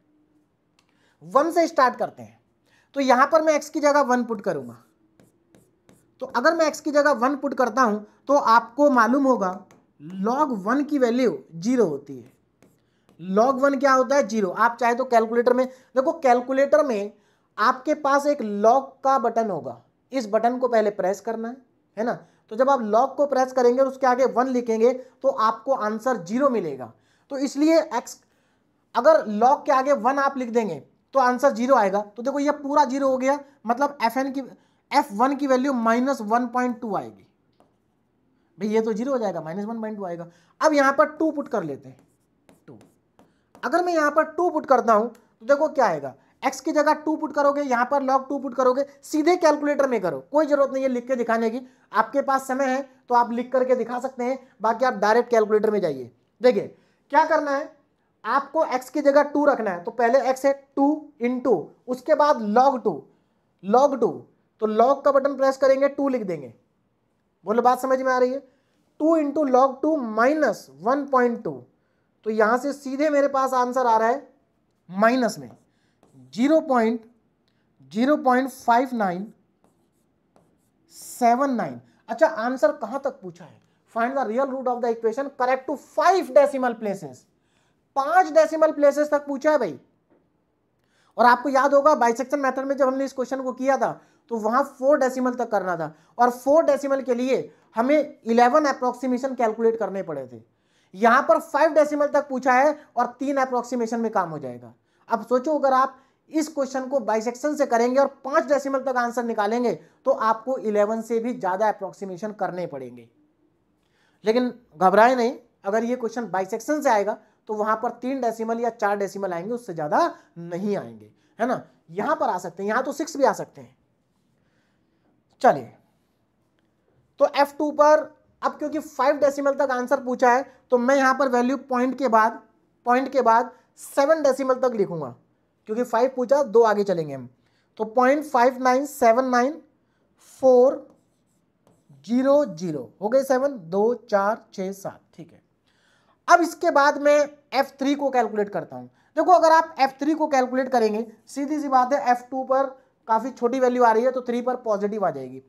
1 से स्टार्ट करते हैं। तो यहां पर मैं x की जगह 1 पुट करूंगा। तो अगर मैं x की जगह 1 पुट करता हूं तो आपको मालूम होगा log 1 की वैल्यू 0 होती है। log 1 क्या होता है, 0। आप चाहे तो कैलकुलेटर में देखो, कैलकुलेटर में आपके पास एक log का बटन होगा, इस बटन को पहले प्रेस करना है ना। तो जब आप log को प्रेस करेंगे और उसके आगे 1 लिखेंगे तो आपको आंसर 0 मिलेगा। तो इसलिए x अगर log के आगे 1 आप लिख देंगे तो आंसर 0 आएगा। तो देखो ये पूरा 0 हो गया, मतलब f1 की वैल्यू -1.2 आएगी। भाई ये तो 0 हो जाएगा, -1.2 आएगा। अब यहां पर 2 पुट कर लेते हैं। 2 अगर मैं यहां पर 2 पुट करता हूं तो देखो क्या आएगा, x की जगह 2 पुट करोगे, यहां पर log 2 पुट करोगे, सीधे कैलकुलेटर में करो, कोई जरूरत नहीं है लिख के दिखाने की। आपके पास समय है तो आप लिख करके दिखा सकते हैं, बाकी आप डायरेक्ट कैलकुलेटर में जाइए। देखिए क्या करना है, आपको x की जगह 2 रखना है। तो पहले x है 2 इंटू, उसके बाद log 2, तो log का बटन प्रेस करेंगे, 2 लिख देंगे। बोलो बात समझ में आ रही है? 2 इंटू log 2 माइनस 1.2, तो यहां से सीधे मेरे पास आंसर आ रहा है माइनस में 0.5979। अच्छा, आंसर कहां तक पूछा है? Find the real root of the equation correct to 5 decimal places. 5 decimal places तक पूछा है भाई। और आपको याद होगा बाइसेक्शन मेथड में जब हमने इस क्वेश्चन को किया था तो वहां 4 डेसिमल तक करना था, और 4 डेसिमल के लिए हमें 11 अप्रोक्सीमेशन कैलकुलेट करने पड़े थे। यहां पर 5 डेसिमल तक पूछा है और 3 अप्रोक्सीमेशन में काम हो जाएगा। अब सोचो अगर आप इस क्वेश्चन को बाइसेक्शन से करेंगे और 5 डेसिमल तक आंसर निकालेंगे तो आपको 11 से भी ज्यादा अप्रोक्सीमेशन करने पड़ेंगे। लेकिन घबराए नहीं, अगर ये क्वेश्चन बाइसेक्शन से आएगा तो वहां पर 3 डेसिमल या 4 डेसिमल आएंगे, उससे ज्यादा नहीं आएंगे, है ना। यहां पर आ सकते हैं, यहां तो 6 भी आ सकते हैं। चलिए, तो F2 पर अब क्योंकि 5 डेसिमल तक आंसर पूछा है तो मैं यहां पर वैल्यू पॉइंट के बाद 7 डेसिमल तक लिखूंगा, क्योंकि 5 पूछा, 2 आगे चलेंगे हम। तो 0.5979400 हो गए, 7 2 4 6 7, ठीक है। अब इसके बाद मैं F3 को कैलकुलेट करता हूं। देखो अगर आप F3 को कैलकुलेट करेंगे, सीधी सी बात है, F2 पर काफी छोटी वैल्यू आ रही है तो 3 पर पॉजिटिव आ जाएगी।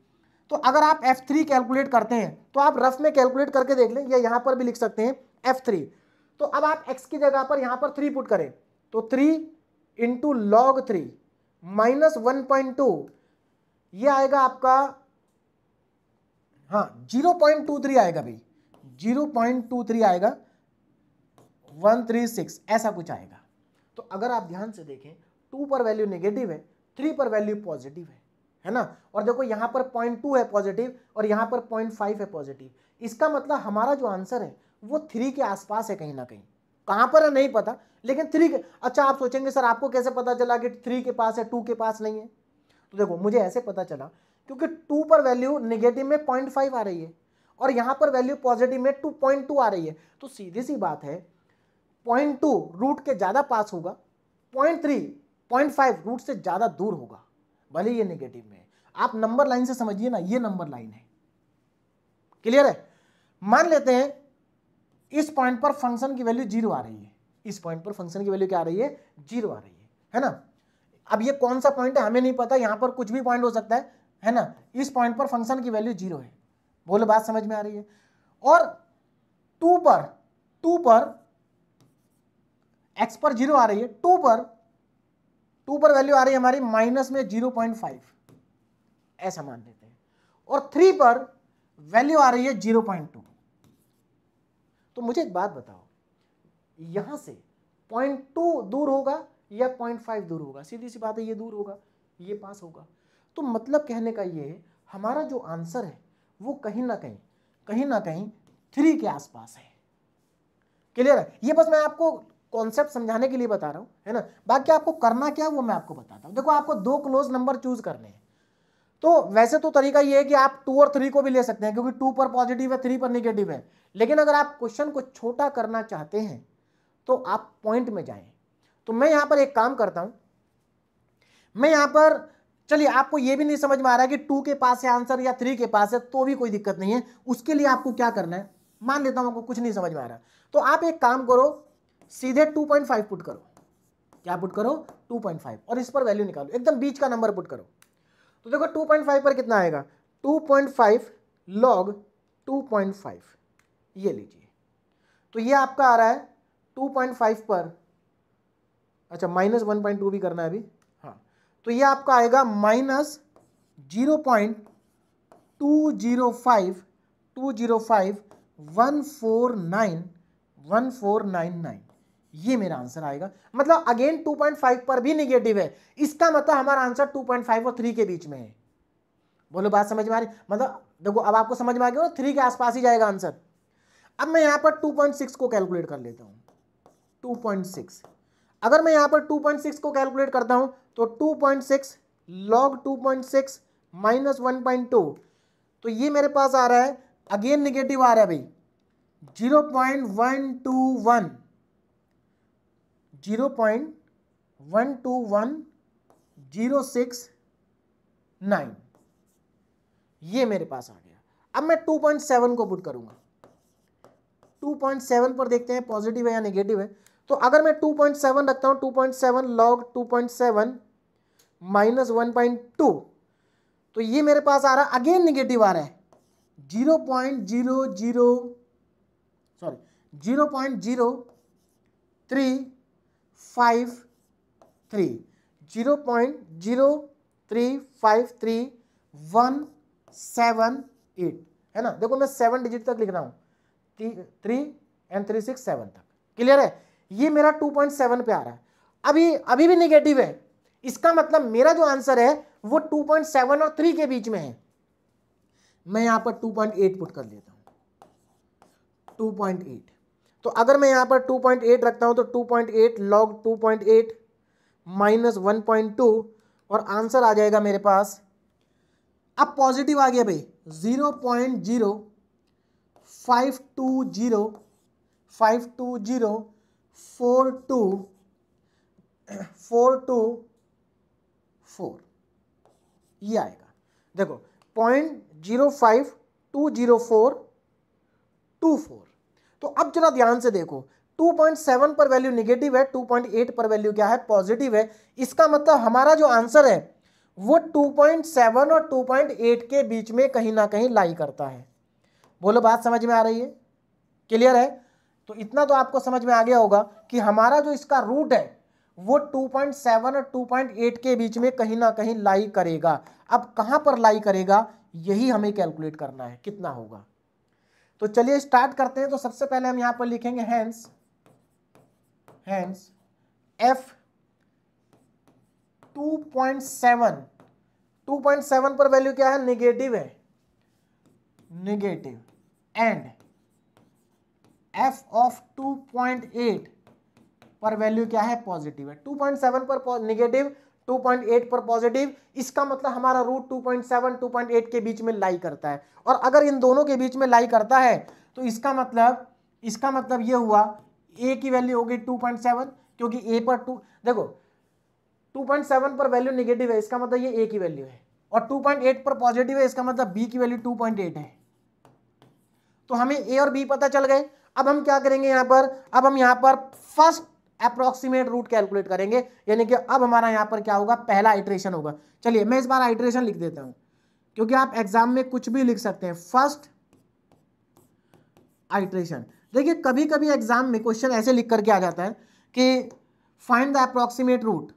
तो अगर आप F3 कैलकुलेट करते हैं तो आप रफ में कैलकुलेट करके देख लें, या यहां पर भी लिख सकते हैं F3। तो अब आप x की जगह पर यहां पर 3 पुट करें, तो 3 इंटू log 3 माइनस 1.2, ये आएगा आपका, हाँ 0.23 आएगा भाई, 0.23 आएगा, 136 ऐसा कुछ आएगा। तो अगर आप ध्यान से देखें, 2 पर वैल्यू नेगेटिव है, 3 पर वैल्यू पॉजिटिव है ना। और देखो यहां पर 0.2 है पॉजिटिव और यहां पर 0.5 है पॉजिटिव। इसका मतलब हमारा जो आंसर है वो 3 के आसपास है, कहीं ना कहीं। कहां पर है नहीं पता, लेकिन 3 के। अच्छा, आप सोचेंगे सर आपको कैसे पता चला कि 3 के पास है, 2 के पास नहीं है? तो देखो मुझे ऐसे पता चला, क्योंकि 2 पर वैल्यू नेगेटिव में 0.5 आ रही है और यहां पर वैल्यू पॉजिटिव में 2.2 आ रही है। तो सीधी सी बात है, 0.2 रूट के ज्यादा पास होगा, 0.3 0.5 रूट से ज्यादा दूर होगा, भले ये नेगेटिव में है। आप नंबर लाइन से समझिए ना, ये नंबर लाइन है, क्लियर है। मान लेते हैं इस पॉइंट पर फंक्शन की वैल्यू 0 आ रही है, इस पॉइंट पर फंक्शन की वैल्यू क्या आ रही है, 0 आ रही है ना। अब ये कौन सा पॉइंट है हमें नहीं पता, यहां पर कुछ भी पॉइंट हो सकता है ना। इस पॉइंट पर फंक्शन की वैल्यू 0 है, बोलो बात समझ में आ रही है। और 2 पर x पर 0 आ रही है, 2 पर वैल्यू आ रही है हमारी माइनस में 0.5, ऐसा मान लेते हैं। और 3 पर वैल्यू आ रही है 0.2। तो मुझे एक बात बताओ, यहां से 0.2 दूर होगा या 0.5 दूर होगा? सीधी सी बात है, ये दूर होगा, ये पास होगा। तो मतलब कहने का ये है, हमारा जो आंसर है वो कहीं ना कहीं 3 के आसपास है। क्लियर है? ये बस मैं आपको कॉन्सेप्ट समझाने के लिए बता रहा हूं, है ना। बाकी आपको करना क्या वो मैं आपको बताता हूं। देखो, आपको 2 क्लोज नंबर चूज करने हैं। तो वैसे तो तरीका ये है कि आप 2 और 3 को भी ले सकते हैं, क्योंकि 2 पर पॉजिटिव है, 3 पर नेगेटिव है। लेकिन अगर आप क्वेश्चन को छोटा करना चाहते हैं तो आप पॉइंट में जाएं। तो मैं यहां पर एक काम करता हूं, मैं यहां पर, चलिए आपको यह भी नहीं समझ में आ रहा है कि 2 के पास है आंसर या 3 के पास है, तो भी कोई दिक्कत नहीं है। उसके लिए आपको क्या करना है, मान लेता हूं आपको कुछ नहीं समझ में आ रहा, तो आप एक काम करो, सीधे 2.5 पुट करो। क्या पुट करो? 2.5, और इस पर वैल्यू निकालो, एकदम बीच का नंबर पुट करो। तो देखो 2.5 पर कितना आएगा, 2.5 log 2.5, ये लीजिए। तो ये आपका आ रहा है 2.5 पर, अच्छा माइनस 1.2 भी करना है अभी, हाँ। तो ये आपका आएगा माइनस 0.205 ये मेरा आंसर आएगा। मतलब अगेन 2.5 पर भी निगेटिव है, इसका मतलब हमारा आंसर 2.5 और 3 के बीच में है। बोलो बात समझ में आ रही? मतलब देखो, अब आपको समझ में आ गया, 3 के आसपास ही जाएगा आंसर। अब मैं यहां पर 2.6 को कैलकुलेट कर लेता हूं। 2.6, अगर मैं यहां पर 2.6 को कैलकुलेट करता हूं तो 2.6 log 2.6 माइनस 1.2, तो ये मेरे पास आ रहा है, अगेन निगेटिव आ रहा है भाई, 0.12106 ये मेरे पास आ गया। अब मैं 2.7 को पुट करूंगा, 2.7 पर देखते हैं पॉजिटिव है या नेगेटिव है। तो अगर मैं 2.7 रखता हूं, 2.7 log 2.7 माइनस 1.2, तो ये मेरे पास आ रहा है, अगेन निगेटिव आ रहा है, 0.0035178, है ना। देखो मैं 7 डिजिट तक लिख रहा हूं, 3 and 3 6 7 तक। क्लियर है? ये मेरा 2.7 पे आ रहा है, अभी भी नेगेटिव है। इसका मतलब मेरा जो आंसर है वो 2.7 और 3 के बीच में है। मैं यहां पर 2.8 पुट कर लेता हूं, 2.8। तो अगर मैं यहां पर 2.8 रखता हूं तो 2.8 log 2.8 माइनस 1.2, और आंसर आ जाएगा मेरे पास, अब पॉजिटिव आ गया भाई, 0.0520 ये आएगा। देखो 0.0520424। तो अब जरा ध्यान से देखो, 2.7 पर वैल्यू निगेटिव है, 2.8 पर वैल्यू क्या है, पॉजिटिव है। इसका मतलब हमारा जो आंसर है वो 2.7 और 2.8 के बीच में कहीं ना कहीं लाई करता है। बोलो बात समझ में आ रही है? क्लियर है? तो इतना तो आपको समझ में आ गया होगा कि हमारा जो इसका रूट है वो 2.7 और 2.8 के बीच में कहीं ना कहीं लाई करेगा। अब कहां पर लाई करेगा यही हमें कैलकुलेट करना है, कितना होगा। तो चलिए स्टार्ट करते हैं। तो सबसे पहले हम यहां पर लिखेंगे हैंस f 2.7 पर वैल्यू क्या है, नेगेटिव है, नेगेटिव, एंड f ऑफ 2.8 पर वैल्यू क्या है, पॉजिटिव है। 2.7 पर नेगेटिव, 2.8 पर पॉजिटिव, इसका मतलब हमारा रूट 2.7 2.8 के बीच में लाई करता है। और अगर इन दोनों के बीच में लाई करता है तो इसका मतलब ये हुआ a की वैल्यू होगी 2.7, क्योंकि a पर 2, देखो 2.7 पर वैल्यू नेगेटिव है, इसका मतलब ये a की वैल्यू है, और 2.8 पर पॉजिटिव है, इसका मतलब b की वैल्यू 2.8 है। तो हमें ए और बी पता चल गए। अब हम क्या करेंगे यहाँ पर, अब हम यहाँ पर फर्स्ट अप्रोक्सीमेट रूट कैलकुलेट करेंगे, यानी कि अब हमारा यहाँ पर क्या होगा, पहला आइट्रेशन होगा। चलिए मैं इस बार आइट्रेशन लिख देता हूँ, क्योंकि आप एग्जाम में कुछ भी लिख सकते हैं। फर्स्ट आइट्रेशन, देखिए कभी कभी एग्जाम में क्वेश्चन ऐसे लिख करके आ जाता है कि find the approximate root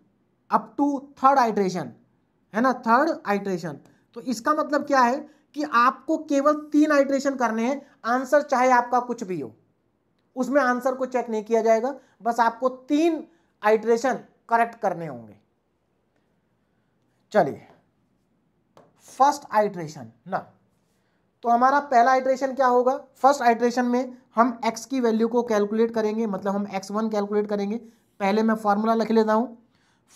up to third iteration, है ना, थर्ड आइट्रेशन। तो इसका मतलब क्या है कि आपको केवल 3 आइट्रेशन करने हैं, आंसर चाहे आपका कुछ भी हो, उसमें आंसर को चेक नहीं किया जाएगा, बस आपको 3 आइट्रेशन करेक्ट करने होंगे। चलिए फर्स्ट आइट्रेशन ना, तो हमारा पहला आइट्रेशन क्या होगा, फर्स्ट आइट्रेशन में हम x की वैल्यू को कैलकुलेट करेंगे, मतलब हम x1 कैलकुलेट करेंगे। पहले मैं फॉर्मूला लिख लेता हूं,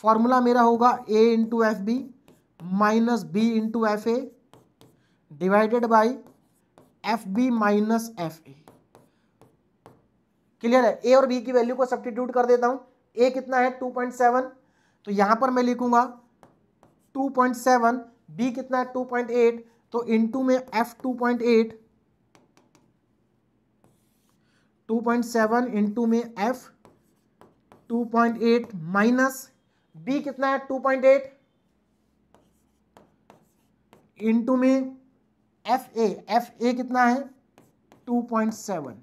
फॉर्मूला मेरा होगा a into F B minus B into F a divided by F B minus F a. Clear है, ए और बी की वैल्यू को सब्स्टिट्यूट कर देता हूं। ए कितना है 2.7, तो यहां पर मैं लिखूंगा 2.7, बी कितना है 2.8, तो इनटू में f 2.8, 2.7 इंटू में f 2.8 माइनस b कितना है 2.8 इंटू में एफ ए कितना है 2.7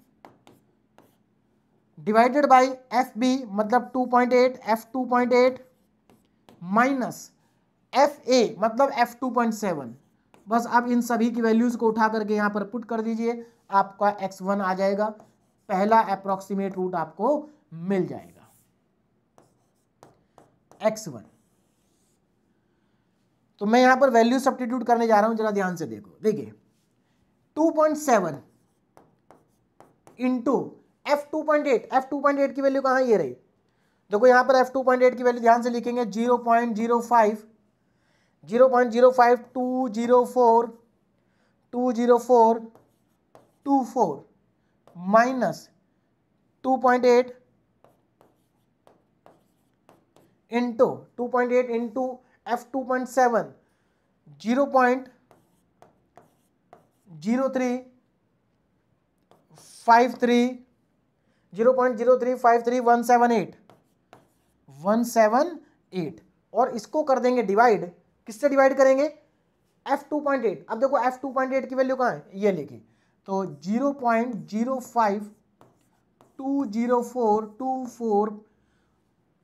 डिवाइडेड बाई एफ बी मतलब 2.8, f 2.8 माइनस एफ ए मतलब f 2.7। बस अब इन सभी की वैल्यूज को उठा करके यहां पर पुट कर दीजिए, आपका x1 आ जाएगा, पहला अप्रोक्सीमेट रूट आपको मिल जाएगा x1। तो मैं यहां पर वैल्यू सब्स्टिट्यूट करने जा रहा हूं, जरा ध्यान से देखो। देखिए 2.7 इंटू f 2.8 की वैल्यू कहां, ये रही। देखो यहां पर f 2.8 की वैल्यू ध्यान से लिखेंगे 0.05 204 माइनस 2.8 इंटू 2.8 इंटू f 2.7 0.0353 178 और इसको कर देंगे डिवाइड, किससे डिवाइड करेंगे, f 2.8। अब देखो f 2.8 की वैल्यू कहाँ है, ये लिखी, तो 0.0520424।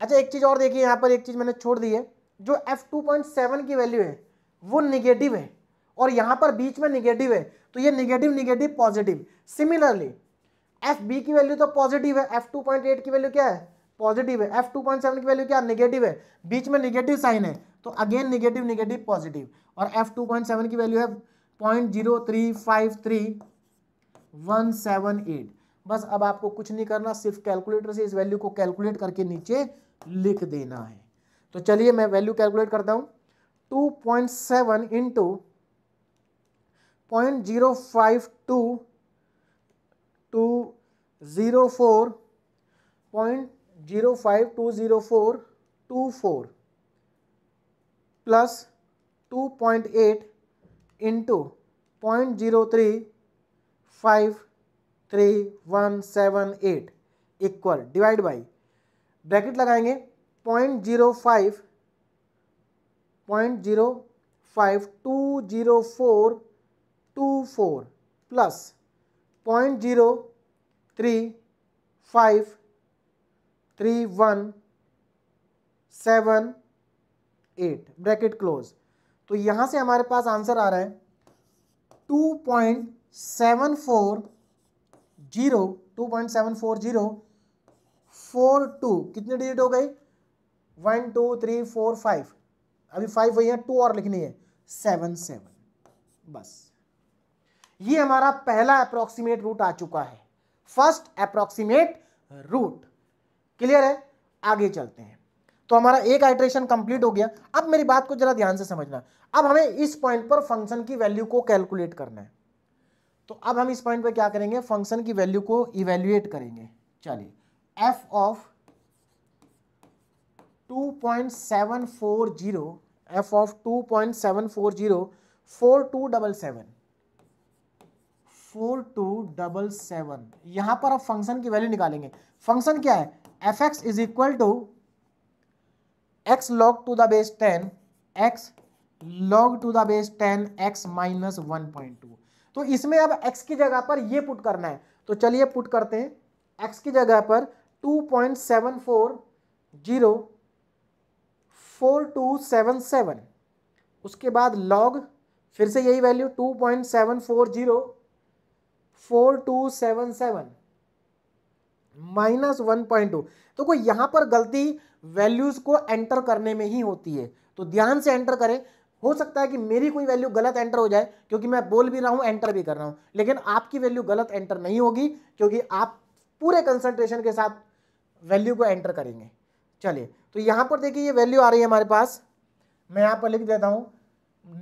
अच्छा एक चीज और देखिए, यहाँ पर एक चीज मैंने छोड़ दी है, जो f 2.7 की वैल्यू है वो निगेटिव है और यहाँ पर बीच में निगेटिव है, तो ये negative negative positive. Similarly f b की वैल्यू तो पॉजिटिव है, f 2.8 की वैल्यू क्या है, पॉजिटिव है, f 2.7 की वैल्यू क्या, नेगेटिव है, बीच में नेगेटिव साइन है, तो अगेन नेगेटिव नेगेटिव पॉजिटिव, और f 2.7 की वैल्यू है 0.0353178। बस अब आपको कुछ नहीं करना, सिर्फ कैलकुलेटर से इस वैल्यू को कैलकुलेट करके नीचे लिख देना है। तो चलिए मैं वैल्यू कैलकुलेट करता हूं, 2.7 into 0.05204 plus 2.8 into 0.0353178 equal divide by, bracket लगाएंगे 0.0520424 प्लस 0.0353178 ब्रैकेट क्लोज। तो यहां से हमारे पास आंसर आ रहा है 2.74042, कितने डिजिट हो गए, 1 2 3 4 5, अभी 5 वही है, 2 और लिखनी है 7 बस। ये हमारा पहला अप्रोक्सीमेट रूट आ चुका है, फर्स्ट अप्रोक्सीमेट रूट। क्लियर है, आगे चलते हैं। तो हमारा एक आइट्रेशन कंप्लीट हो गया। अब मेरी बात को जरा ध्यान से समझना, अब हमें इस पॉइंट पर फंक्शन की वैल्यू को कैलकुलेट करना है। तो अब हम इस पॉइंट पर क्या करेंगे, फंक्शन की वैल्यू को इवेल्युएट करेंगे। चलिए f ऑफ 2.740 f ऑफ 2.740 4277 4277। यहां पर अब फंक्शन की वैल्यू निकालेंगे। फंक्शन क्या है, f x is equal to x log to the base 10 x log to the base 10 x minus 1.2। तो इसमें अब x की जगह पर ये पुट करना है, तो चलिए पुट करते हैं। x की जगह पर 2.744277, उसके बाद log फिर से यही वैल्यू 2.744277 माइनस 1.2। तो कोई यहां पर गलती वैल्यूज को एंटर करने में ही होती है, तो ध्यान से एंटर करें। हो सकता है कि मेरी कोई वैल्यू गलत एंटर हो जाए, क्योंकि मैं बोल भी रहा हूं एंटर भी कर रहा हूं, लेकिन आपकी वैल्यू गलत एंटर नहीं होगी, क्योंकि आप पूरे कंसंट्रेशन के साथ वैल्यू को एंटर करेंगे। चलिए, तो यहां पर देखिए ये वैल्यू आ रही है हमारे पास, मैं यहां पर लिख देता हूं।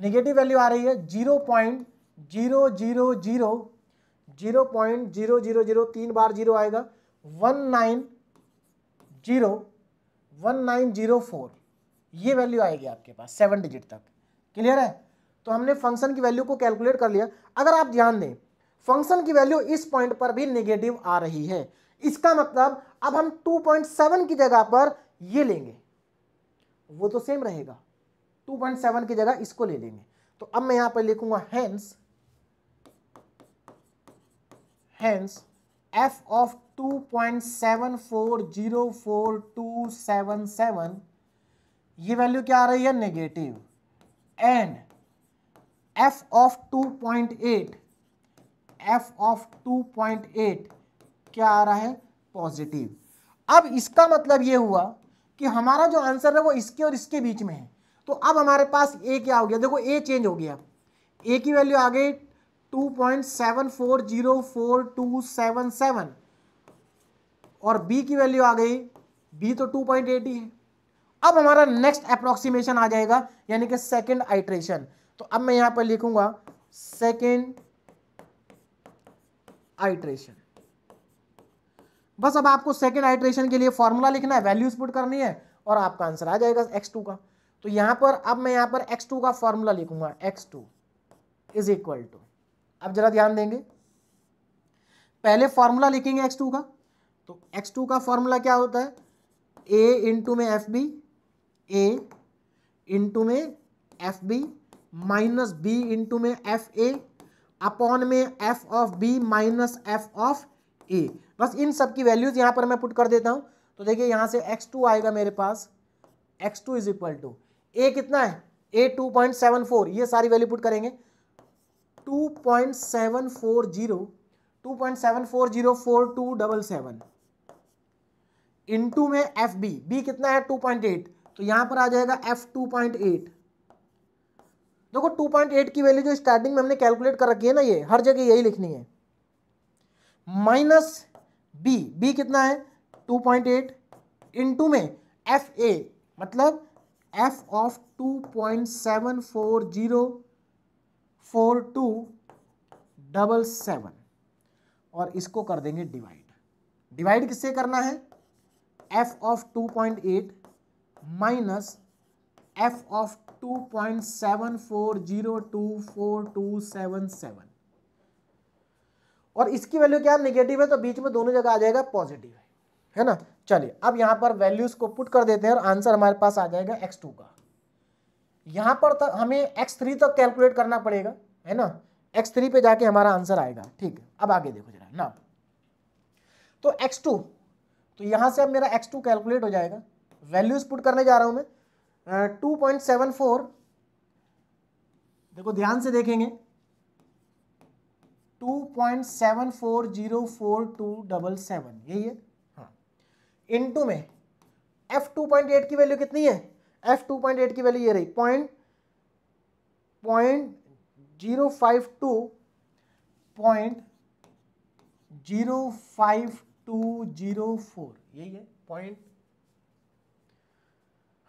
निगेटिव वैल्यू आ रही है 0.000 तीन बार जीरो आएगा, 1904 ये वैल्यू आएगी आपके पास 7 डिजिट तक। क्लियर है? तो हमने फंक्शन की वैल्यू को कैलकुलेट कर लिया। अगर आप ध्यान दें, फंक्शन की वैल्यू इस पॉइंट पर भी नेगेटिव आ रही है, इसका मतलब अब हम 2.7 की जगह पर ये लेंगे, वो तो सेम रहेगा, 2.7 की जगह इसको ले लेंगे। तो अब मैं यहां पर लिखूंगा हेंस f ऑफ 2.74044277 ये वैल्यू क्या आ रही है, नेगेटिव, एंड f ऑफ 2.8 क्या आ रहा है, पॉजिटिव। अब इसका मतलब ये हुआ कि हमारा जो आंसर है वो इसके और इसके बीच में है। तो अब हमारे पास a क्या हो गया, देखो a चेंज हो गया, a की वैल्यू आ गई 2.74044277 और b की वैल्यू आ गई, b तो 2.8 ही है। अब हमारा नेक्स्ट अप्रोक्सीमेशन आ जाएगा, यानी कि सेकंड आइट्रेशन। तो अब मैं यहां पर लिखूंगा सेकंड आइट्रेशन। बस अब आपको सेकंड आइट्रेशन के लिए फॉर्मूला लिखना है, वैल्यूज पुट करनी है और आपका आंसर आ जाएगा x2 का। तो यहां पर अब मैं यहां पर x2 का फॉर्मूला लिखूंगा, x2 इज इक्वल टू, अब जरा ध्यान देंगे, पहले फॉर्मूला लिखेंगे x2 का। तो x2 का फॉर्मूला क्या होता है, a इंटू में एफ बी, a इंटू में F B minus B into में एफ ए अपॉन में F of B minus F of A. बस इन सब की वैल्यूज यहां पर मैं पुट कर देता हूं। तो देखिए यहां से x2 आएगा मेरे पास, x2 is equal to a कितना है, a 2.74, ये सारी वैल्यू पुट करेंगे, 2.7404277 इंटू में एफ बी कितना है 2.8, तो यहां पर आ जाएगा f 2.8। देखो 2.8 की वैल्यू जो स्टार्टिंग में हमने कैलकुलेट कर रखी है ना, ये हर जगह यही लिखनी है, माइनस बी कितना है 2.8 इंटू में एफ ए, मतलब एफ ऑफ 2.74044277 और इसको कर देंगे डिवाइड किससे करना है, f of 2.8 minus f of 2.74024277 और इसकी वैल्यू क्या नेगेटिव है, तो बीच में दोनों जगह आ जाएगा पॉजिटिव है ना। चलिए अब यहां पर वैल्यूज को पुट कर देते हैं और आंसर हमारे पास आ जाएगा x2 का। यहां पर तक हमें x3 तक कैलकुलेट करना पड़ेगा, है ना, x3 पे जाके हमारा आंसर आएगा। ठीक है, अब आगे देखो जरा ना, तो x2, तो यहां से अब मेरा x2 कैलकुलेट हो जाएगा, वैल्यूज पुट करने जा रहा हूं मैं, 2.74, देखो ध्यान से देखेंगे, 2.74044277 यही है, हाँ, इनटू में f 2.8 की वैल्यू कितनी है, f 2.8 की वैल्यू ये रही, 0.052 यही है, पॉइंट,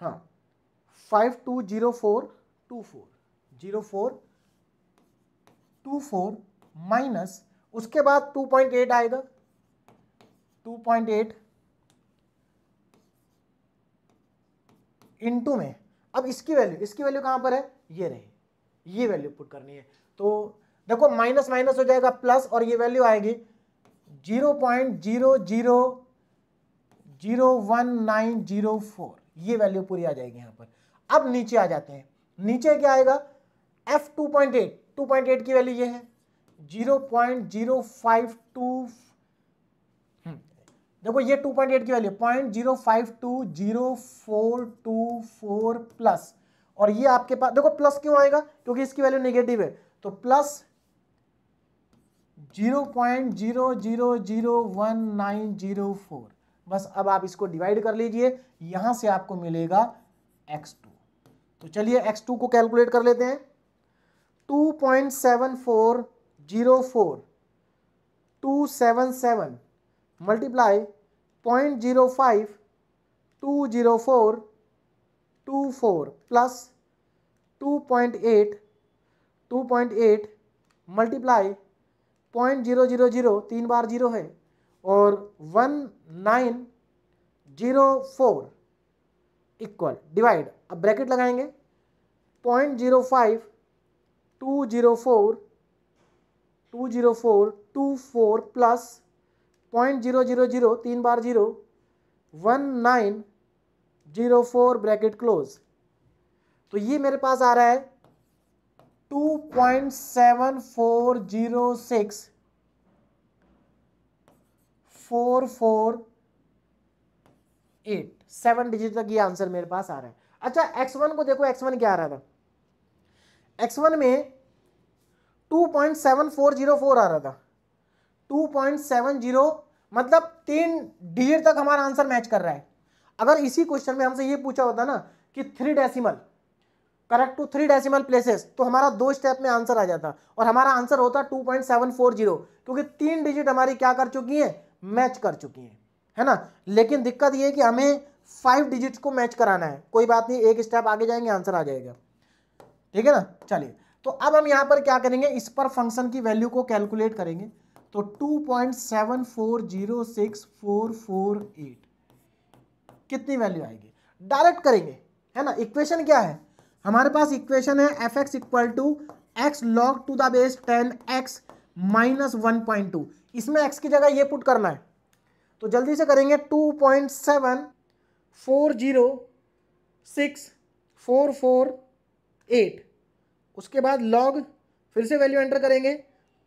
हाँ 520424 माइनस उसके बाद 2.8 आएगा, 2.8 इंटू में, अब इसकी वैल्यू कहां पर है, ये रही, ये वैल्यू पुट करनी है। तो देखो माइनस माइनस हो जाएगा प्लस, और ये वैल्यू आएगी 0.000190, ये वैल्यू पूरी आ जाएगी यहाँ पर। अब नीचे आ जाते हैं, नीचे क्या आएगा, f 2.8 की वैल्यू ये है 0.052, देखो ये 2.8 की वैल्यू 0.0520424 प्लस, और ये आपके पास देखो प्लस क्यों आएगा, क्योंकि इसकी वैल्यू नेगेटिव है, तो प्लस 0.000190, बस। अब आप इसको डिवाइड कर लीजिए, यहां से आपको मिलेगा x2। तो चलिए x2 को कैलकुलेट कर लेते हैं। 2.7404277 मल्टीप्लाई 0.0520424 प्लस 2.8 मल्टीप्लाई 0.000, 3 बार 0 है, और 1904 इक्वल डिवाइड, अब ब्रैकेट लगाएंगे 0.0520424 प्लस 0.000, 3 बार 0, 1904 ब्रैकेट क्लोज। तो ये मेरे पास आ रहा है 2.74064487 7 डिजिट तक ये आंसर मेरे पास आ रहा है। अच्छा x1 को देखो, x1 क्या आ रहा था, x1 में 2.7404 आ रहा था, 2.70, मतलब 3 डिजिट तक हमारा आंसर मैच कर रहा है। अगर इसी क्वेश्चन में हमसे ये पूछा होता ना कि 3 decimal correct to 3 decimal places, तो हमारा 2 स्टेप में आंसर आ जाता, और हमारा आंसर होता 2.740, क्योंकि 3 डिजिट हमारी क्या कर चुकी है, मैच कर चुकी है ना। लेकिन दिक्कत ये है कि हमें 5 डिजिट्स को मैच कराना है। कोई बात नहीं, एक स्टेप आगे जाएंगे, आंसर आ जाएगा, ठीक है ना। चलिए, तो अब हम यहां पर क्या करेंगे, इस पर फंक्शन की वैल्यू को कैलकुलेट करेंगे। तो 2.74064448 कितनी वैल्यू आएगी, डायरेक्ट करेंगे, है ना। इक्वेशन क्या है हमारे पास, इक्वेशन है fx equal to x log to the base 10x minus 1.2। इसमें x की जगह ये पुट करना है, तो जल्दी से करेंगे 2.74064448, उसके बाद लॉग, फिर से वैल्यू एंटर करेंगे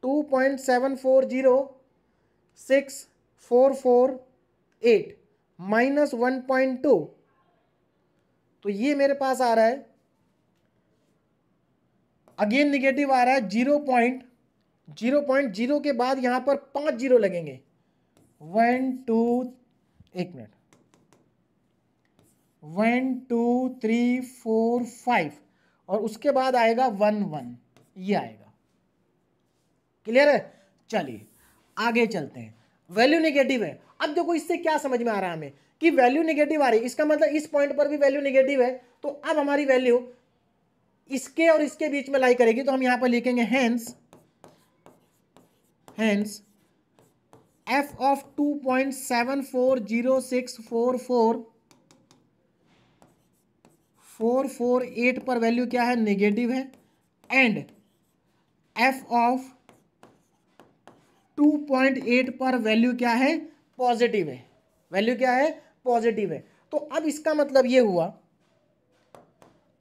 2.74064448 माइनस 1.2, तो ये मेरे पास आ रहा है, अगेन निगेटिव आ रहा है 0.0 के बाद यहां पर 5 जीरो लगेंगे, 1 2 1 मिनट 1 2 3 4 5, और उसके बाद आएगा 1 1, ये आएगा। क्लियर है। चलिए आगे चलते हैं। वैल्यू नेगेटिव है। अब देखो इससे क्या समझ में आ रहा है हमें कि वैल्यू नेगेटिव आ रही है, इसका मतलब इस पॉइंट पर भी वैल्यू नेगेटिव है। तो अब हमारी वैल्यू इसके और इसके बीच में लाई करेगी, तो हम यहां पर लिखेंगे हेंस f ऑफ 2.74064448 पर वैल्यू क्या है, नेगेटिव है, एंड f ऑफ 2.8 पर वैल्यू क्या है, पॉजिटिव है। वैल्यू क्या है, पॉजिटिव है। तो अब इसका मतलब ये हुआ,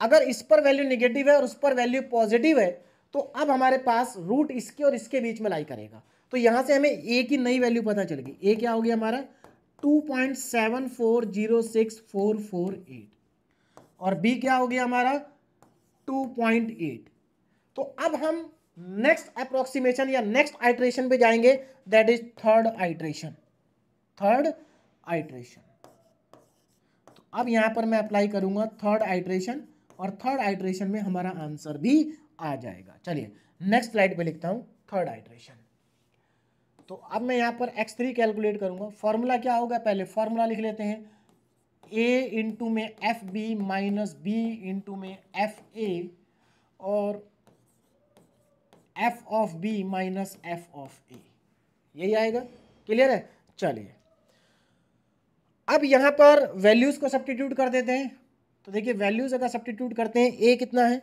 अगर इस पर वैल्यू नेगेटिव है और उस पर वैल्यू पॉजिटिव है, तो अब हमारे पास रूट इसके और इसके बीच में लाई करेगा। तो यहां से हमें ए की नई वैल्यू पता चल गई। ए क्या हो गया हमारा 2.74064448, और बी क्या हो गया हमारा 2.8। तो अब हम नेक्स्ट अप्रोक्सीमेशन या नेक्स्ट आइट्रेशन पे जाएंगे, दैट इज थर्ड आइट्रेशन। तो अब यहां पर मैं अप्लाई करूंगा थर्ड आइट्रेशन, और थर्ड आइट्रेशन में हमारा आंसर भी आ जाएगा। चलिए नेक्स्ट स्लाइड पे लिखता हूं थर्ड आइट्रेशन। तो अब मैं यहां पर x3 कैलकुलेट करूंगा। फॉर्मूला क्या होगा, पहले फॉर्मूला लिख लेते हैं, a इंटू में F B minus b into में एफ ए, और f of b minus f of a, यही आएगा। क्लियर है। चलिए अब यहां पर वैल्यूज को सब्स्टिट्यूट कर देते हैं। तो देखिए वैल्यूज अगर सब्स्टिट्यूट करते हैं, a कितना है,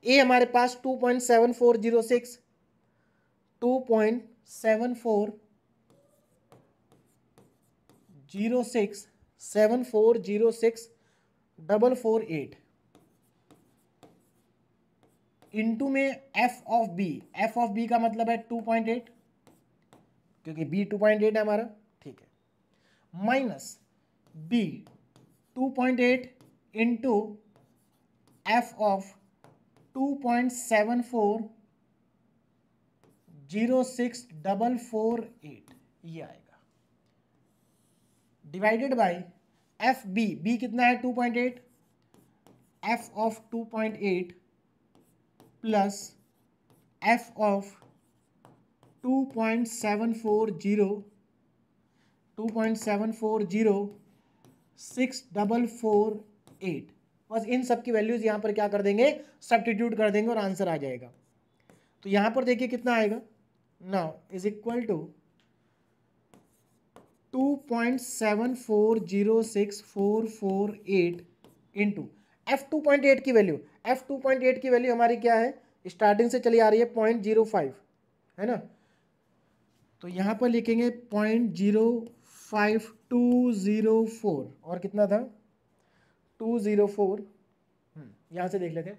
a हमारे पास 2.7406, 2.7406 इंटू में एफ ऑफ बी का मतलब है 2.8, क्योंकि बी 2.8 है हमारा, ठीक है, minus b 2.8 into F of 2.7406 ये आएगा, डिवाइडेड बाय एफ बी कितना है 2.8, F of 2.8 plus F of 2.7406 बस इन सब की वैल्यूज यहां पर क्या कर देंगे, सब्स्टिट्यूट कर देंगे और आंसर आ जाएगा। तो यहां पर देखिए कितना आएगा, now is equal to 2.740648 into F2.8 की वैल्यू, F2.8 की वैल्यू हमारी क्या है, स्टार्टिंग से चली आ रही है 0.05, है ना, तो यहां पर लिखेंगे 0.05204 और कितना था 204, यहां से देख लेते हैं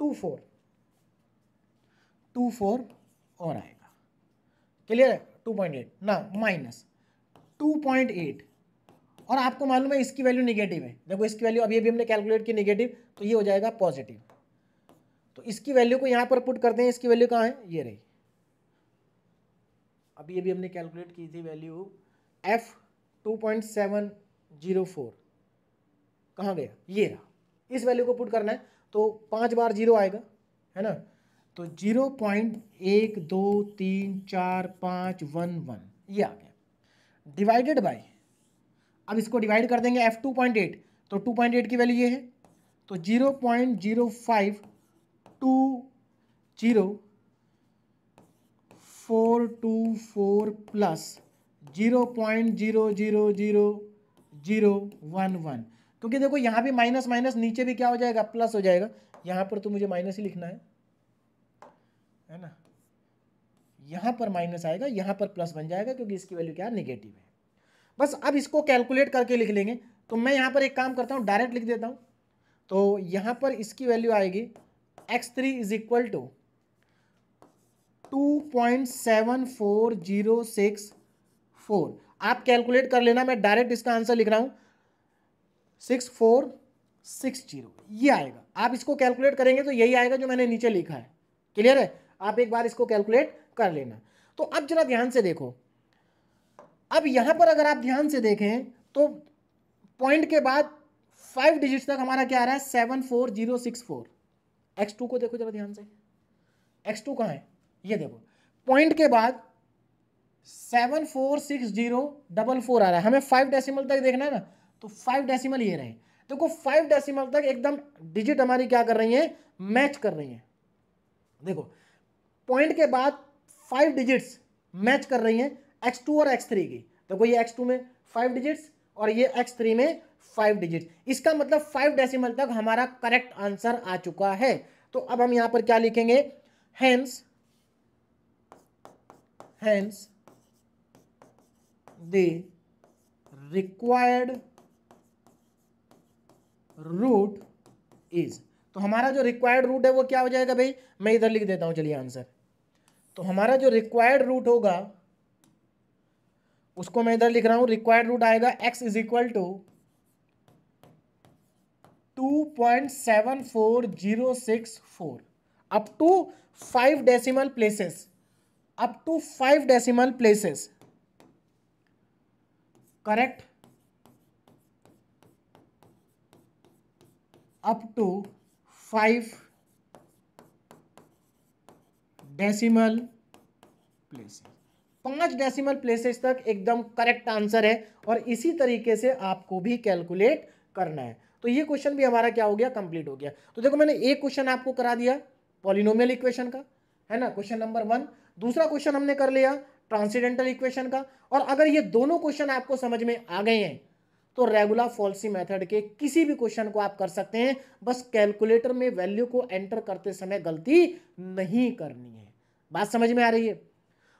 24 और आएगा, क्लियर है, 2.8 ना माइनस 2.8 और आपको मालूम है इसकी वैल्यू निगेटिव है, देखो इसकी वैल्यू अभी हमने कैलकुलेट की निगेटिव, तो ये हो जाएगा पॉजिटिव, तो इसकी वैल्यू को यहां पर पुट करते हैं, इसकी वैल्यू कहाँ है, ये रही, अभी हमने कैलकुलेट की थी वैल्यू F 2.704 कहाँ गया, ये रहा, इस वैल्यू को पुट करना है तो 5 बार 0 आएगा, है ना, तो 0.1234511 ये आ गया, डिवाइडेड बाय, अब इसको डिवाइड कर देंगे F 2.8, तो 2.8 की वैल्यू ये है, तो 0.0520424 प्लस 0.000011, क्योंकि देखो यहाँ भी माइनस माइनस नीचे भी क्या हो जाएगा, प्लस हो जाएगा, यहाँ पर तो मुझे माइनस ही लिखना है ना, यहाँ पर माइनस आएगा, यहाँ पर प्लस बन जाएगा, क्योंकि इसकी वैल्यू क्या है, निगेटिव है। बस अब इसको कैलकुलेट करके लिख लेंगे, तो मैं यहाँ पर एक काम करता हूँ, डायरेक्ट लिख देता हूँ, तो यहाँ पर इसकी वैल्यू आएगी x3 इज इक्वल टू 2.74064, आप कैलकुलेट कर लेना, मैं डायरेक्ट इसका आंसर लिख रहा हूँ 6460 ये आएगा, आप इसको कैलकुलेट करेंगे तो यही आएगा जो मैंने नीचे लिखा है, क्लियर है, आप एक बार इसको कैलकुलेट कर लेना। तो अब जरा ध्यान से देखो, अब यहां पर अगर आप ध्यान से देखें तो पॉइंट के बाद 5 डिजिट्स तक हमारा क्या आ रहा है, 74064, x2 को देखो जरा ध्यान से, x2 कहाँ है, ये देखो पॉइंट के बाद 74604 आ रहा है, हमें 5 डेसिमल तक देखना है ना, तो 5 डेसिमल ये रहे, देखो 5 डेसिमल तक एकदम डिजिट हमारी क्या कर रही है, मैच कर रही है, देखो पॉइंट के बाद 5 डिजिट्स मैच कर रही हैं x2 और x3 की, देखो ये x2 में 5 डिजिट्स और ये x3 में 5 डिजिट्स, इसका मतलब 5 डेसिमल तक हमारा करेक्ट आंसर आ चुका है। तो अब हम यहां पर क्या लिखेंगे, hence the required root is, तो हमारा जो रिक्वायर्ड रूट है वो क्या हो जाएगा भाई, मैं इधर लिख देता हूं, चलिए आंसर, तो हमारा जो रिक्वायर्ड रूट होगा उसको मैं इधर लिख रहा हूं, रिक्वायर्ड रूट आएगा x is equal to 2.74064 up to 5 decimal places, correct, up to 5 decimal places, 5 decimal places तक एकदम करेक्ट आंसर है, और इसी तरीके से आपको भी कैलकुलेट करना है। तो ये क्वेश्चन भी हमारा क्या हो गया, कंप्लीट हो गया। तो देखो मैंने एक क्वेश्चन आपको करा दिया पॉलिनोमियल इक्वेशन का, है ना, क्वेश्चन नंबर 1, दूसरा क्वेश्चन हमने कर लिया ट्रांसेंडेंटल इक्वेशन का, और अगर ये दोनों क्वेश्चन आपको समझ में आ गए हैं तो रेगुलर फॉल्सी मेथड के किसी भी क्वेश्चन को आप कर सकते हैं, बस कैलकुलेटर में वैल्यू को एंटर करते समय गलती नहीं करनी है। बात समझ में आ रही है?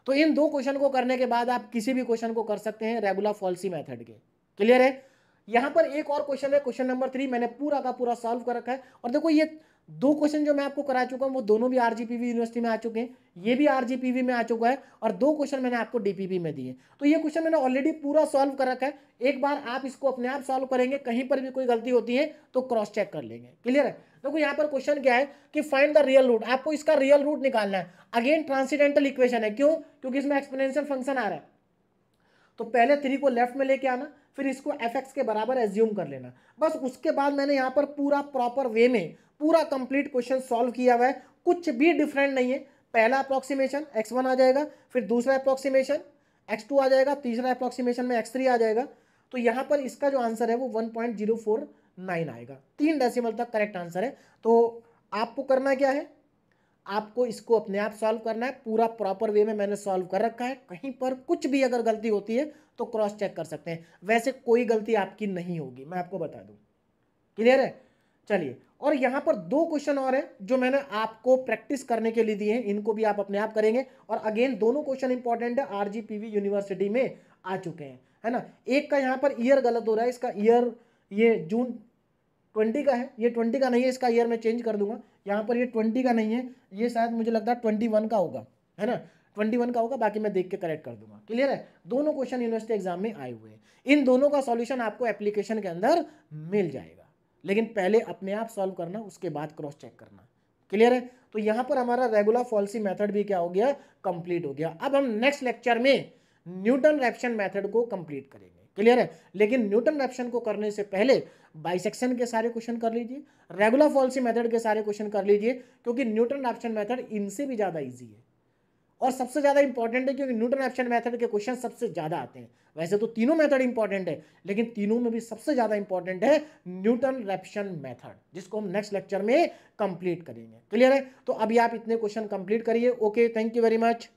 तो इन दो क्वेश्चन को करने के बाद आप किसी भी क्वेश्चन को कर सकते हैं रेगुलर फॉल्सी मेथड के। क्लियर है? यहां पर एक और क्वेश्चन है, क्वेश्चन नंबर 3 मैंने पूरा का पूरा सॉल्व कर रखा है। और देखो ये दो क्वेश्चन जो मैं आपको करा चुका हूं वो दोनों भी आरजीपीवी यूनिवर्सिटी में आ चुके हैं, ये भी आरजीपीवी में आ चुका है, और दो क्वेश्चन मैंने आपको डीपीवी में दिए। तो ये क्वेश्चन मैंने ऑलरेडी पूरा सॉल्व कर रखा है, एक बार आप इसको अपने आप सॉल्व करेंगे, कहीं पर भी कोई गलती होती है तो क्रॉस चेक कर लेंगे। क्लियर है? देखो यहाँ पर क्वेश्चन क्या है कि फाइंड द रियल रूट, आपको इसका रियल रूट निकालना है। अगेन ट्रांसीडेंटल इक्वेशन है, क्यों? क्योंकि इसमें एक्सपोनेंशियल फंक्शन आ रहा है। तो पहले 3 को लेफ्ट में लेके आना, फिर इसको fx के बराबर एज्यूम कर लेना, बस। उसके बाद मैंने यहाँ पर पूरा प्रॉपर वे में पूरा कंप्लीट क्वेश्चन सॉल्व किया हुआ है, कुछ भी डिफरेंट नहीं है। पहला अप्रोक्सीमेशन x1 आ जाएगा, फिर दूसरा अप्रोक्सीमेशन x2 आ जाएगा, तीसरा अप्रोक्सीमेशन में x3 आ जाएगा। तो यहाँ पर इसका जो आंसर है वो 1.049 आएगा, 3 डेसिमल तक करेक्ट आंसर है। तो आपको करना क्या है, आपको इसको अपने आप सॉल्व करना है, पूरा प्रॉपर वे में मैंने सॉल्व कर रखा है। कहीं पर कुछ भी अगर गलती होती है तो क्रॉस चेक कर सकते हैं, वैसे कोई गलती आपकी नहीं होगी, मैं आपको बता दूं। क्लियर है? चलिए, और यहां पर दो क्वेश्चन और हैं जो मैंने आपको प्रैक्टिस करने के लिए दिए हैं, इनको भी आप अपने आप करेंगे। और अगेन दोनों क्वेश्चन इंपॉर्टेंट है, आरजीपीवी यूनिवर्सिटी में आ चुके हैं, है ना। एक का यहाँ पर ईयर गलत हो रहा है, इसका ईयर ये जून 20 का है, ये 20 का नहीं है, इसका ईयर मैं चेंज कर दूंगा। यहाँ पर ये 20 का नहीं है, ये शायद मुझे लगता है 21 का होगा, है ना, 21 का होगा, बाकी मैं देख के करेक्ट कर दूंगा। क्लियर है? दोनों क्वेश्चन यूनिवर्सिटी एग्जाम में आए हुए हैं, इन दोनों का सॉल्यूशन आपको एप्लीकेशन के अंदर मिल जाएगा, लेकिन पहले अपने आप सॉल्व करना, उसके बाद क्रॉस चेक करना। क्लियर है? तो यहाँ पर हमारा रेगुलर फॉल्सी मेथड भी क्या हो गया, कंप्लीट हो गया। अब हम नेक्स्ट लेक्चर में न्यूटन रैप्सन मेथड को कंप्लीट करेंगे। क्लियर है? लेकिन न्यूटन रैप्सन को करने से पहले बाइसेक्शन के सारे क्वेश्चन कर लीजिए, रेगुलर फॉल्सी मेथड के सारे क्वेश्चन कर लीजिए, क्योंकि न्यूटन रैप्सन मेथड इनसे भी ज्यादा इजी है और सबसे ज्यादा इंपॉर्टेंट है, क्योंकि न्यूटन रैप्सन मेथड के क्वेश्चन सबसे ज्यादा आते हैं। वैसे तो तीनों मेथड इंपॉर्टेंट है, लेकिन तीनों में भी सबसे ज्यादा इंपॉर्टेंट है न्यूटन रैप्सन मेथड, जिसको हम नेक्स्ट लेक्चर में कंप्लीट करेंगे। क्लियर है? तो अभी आप इतने क्वेश्चन कंप्लीट करिए। Okay, thank you very much.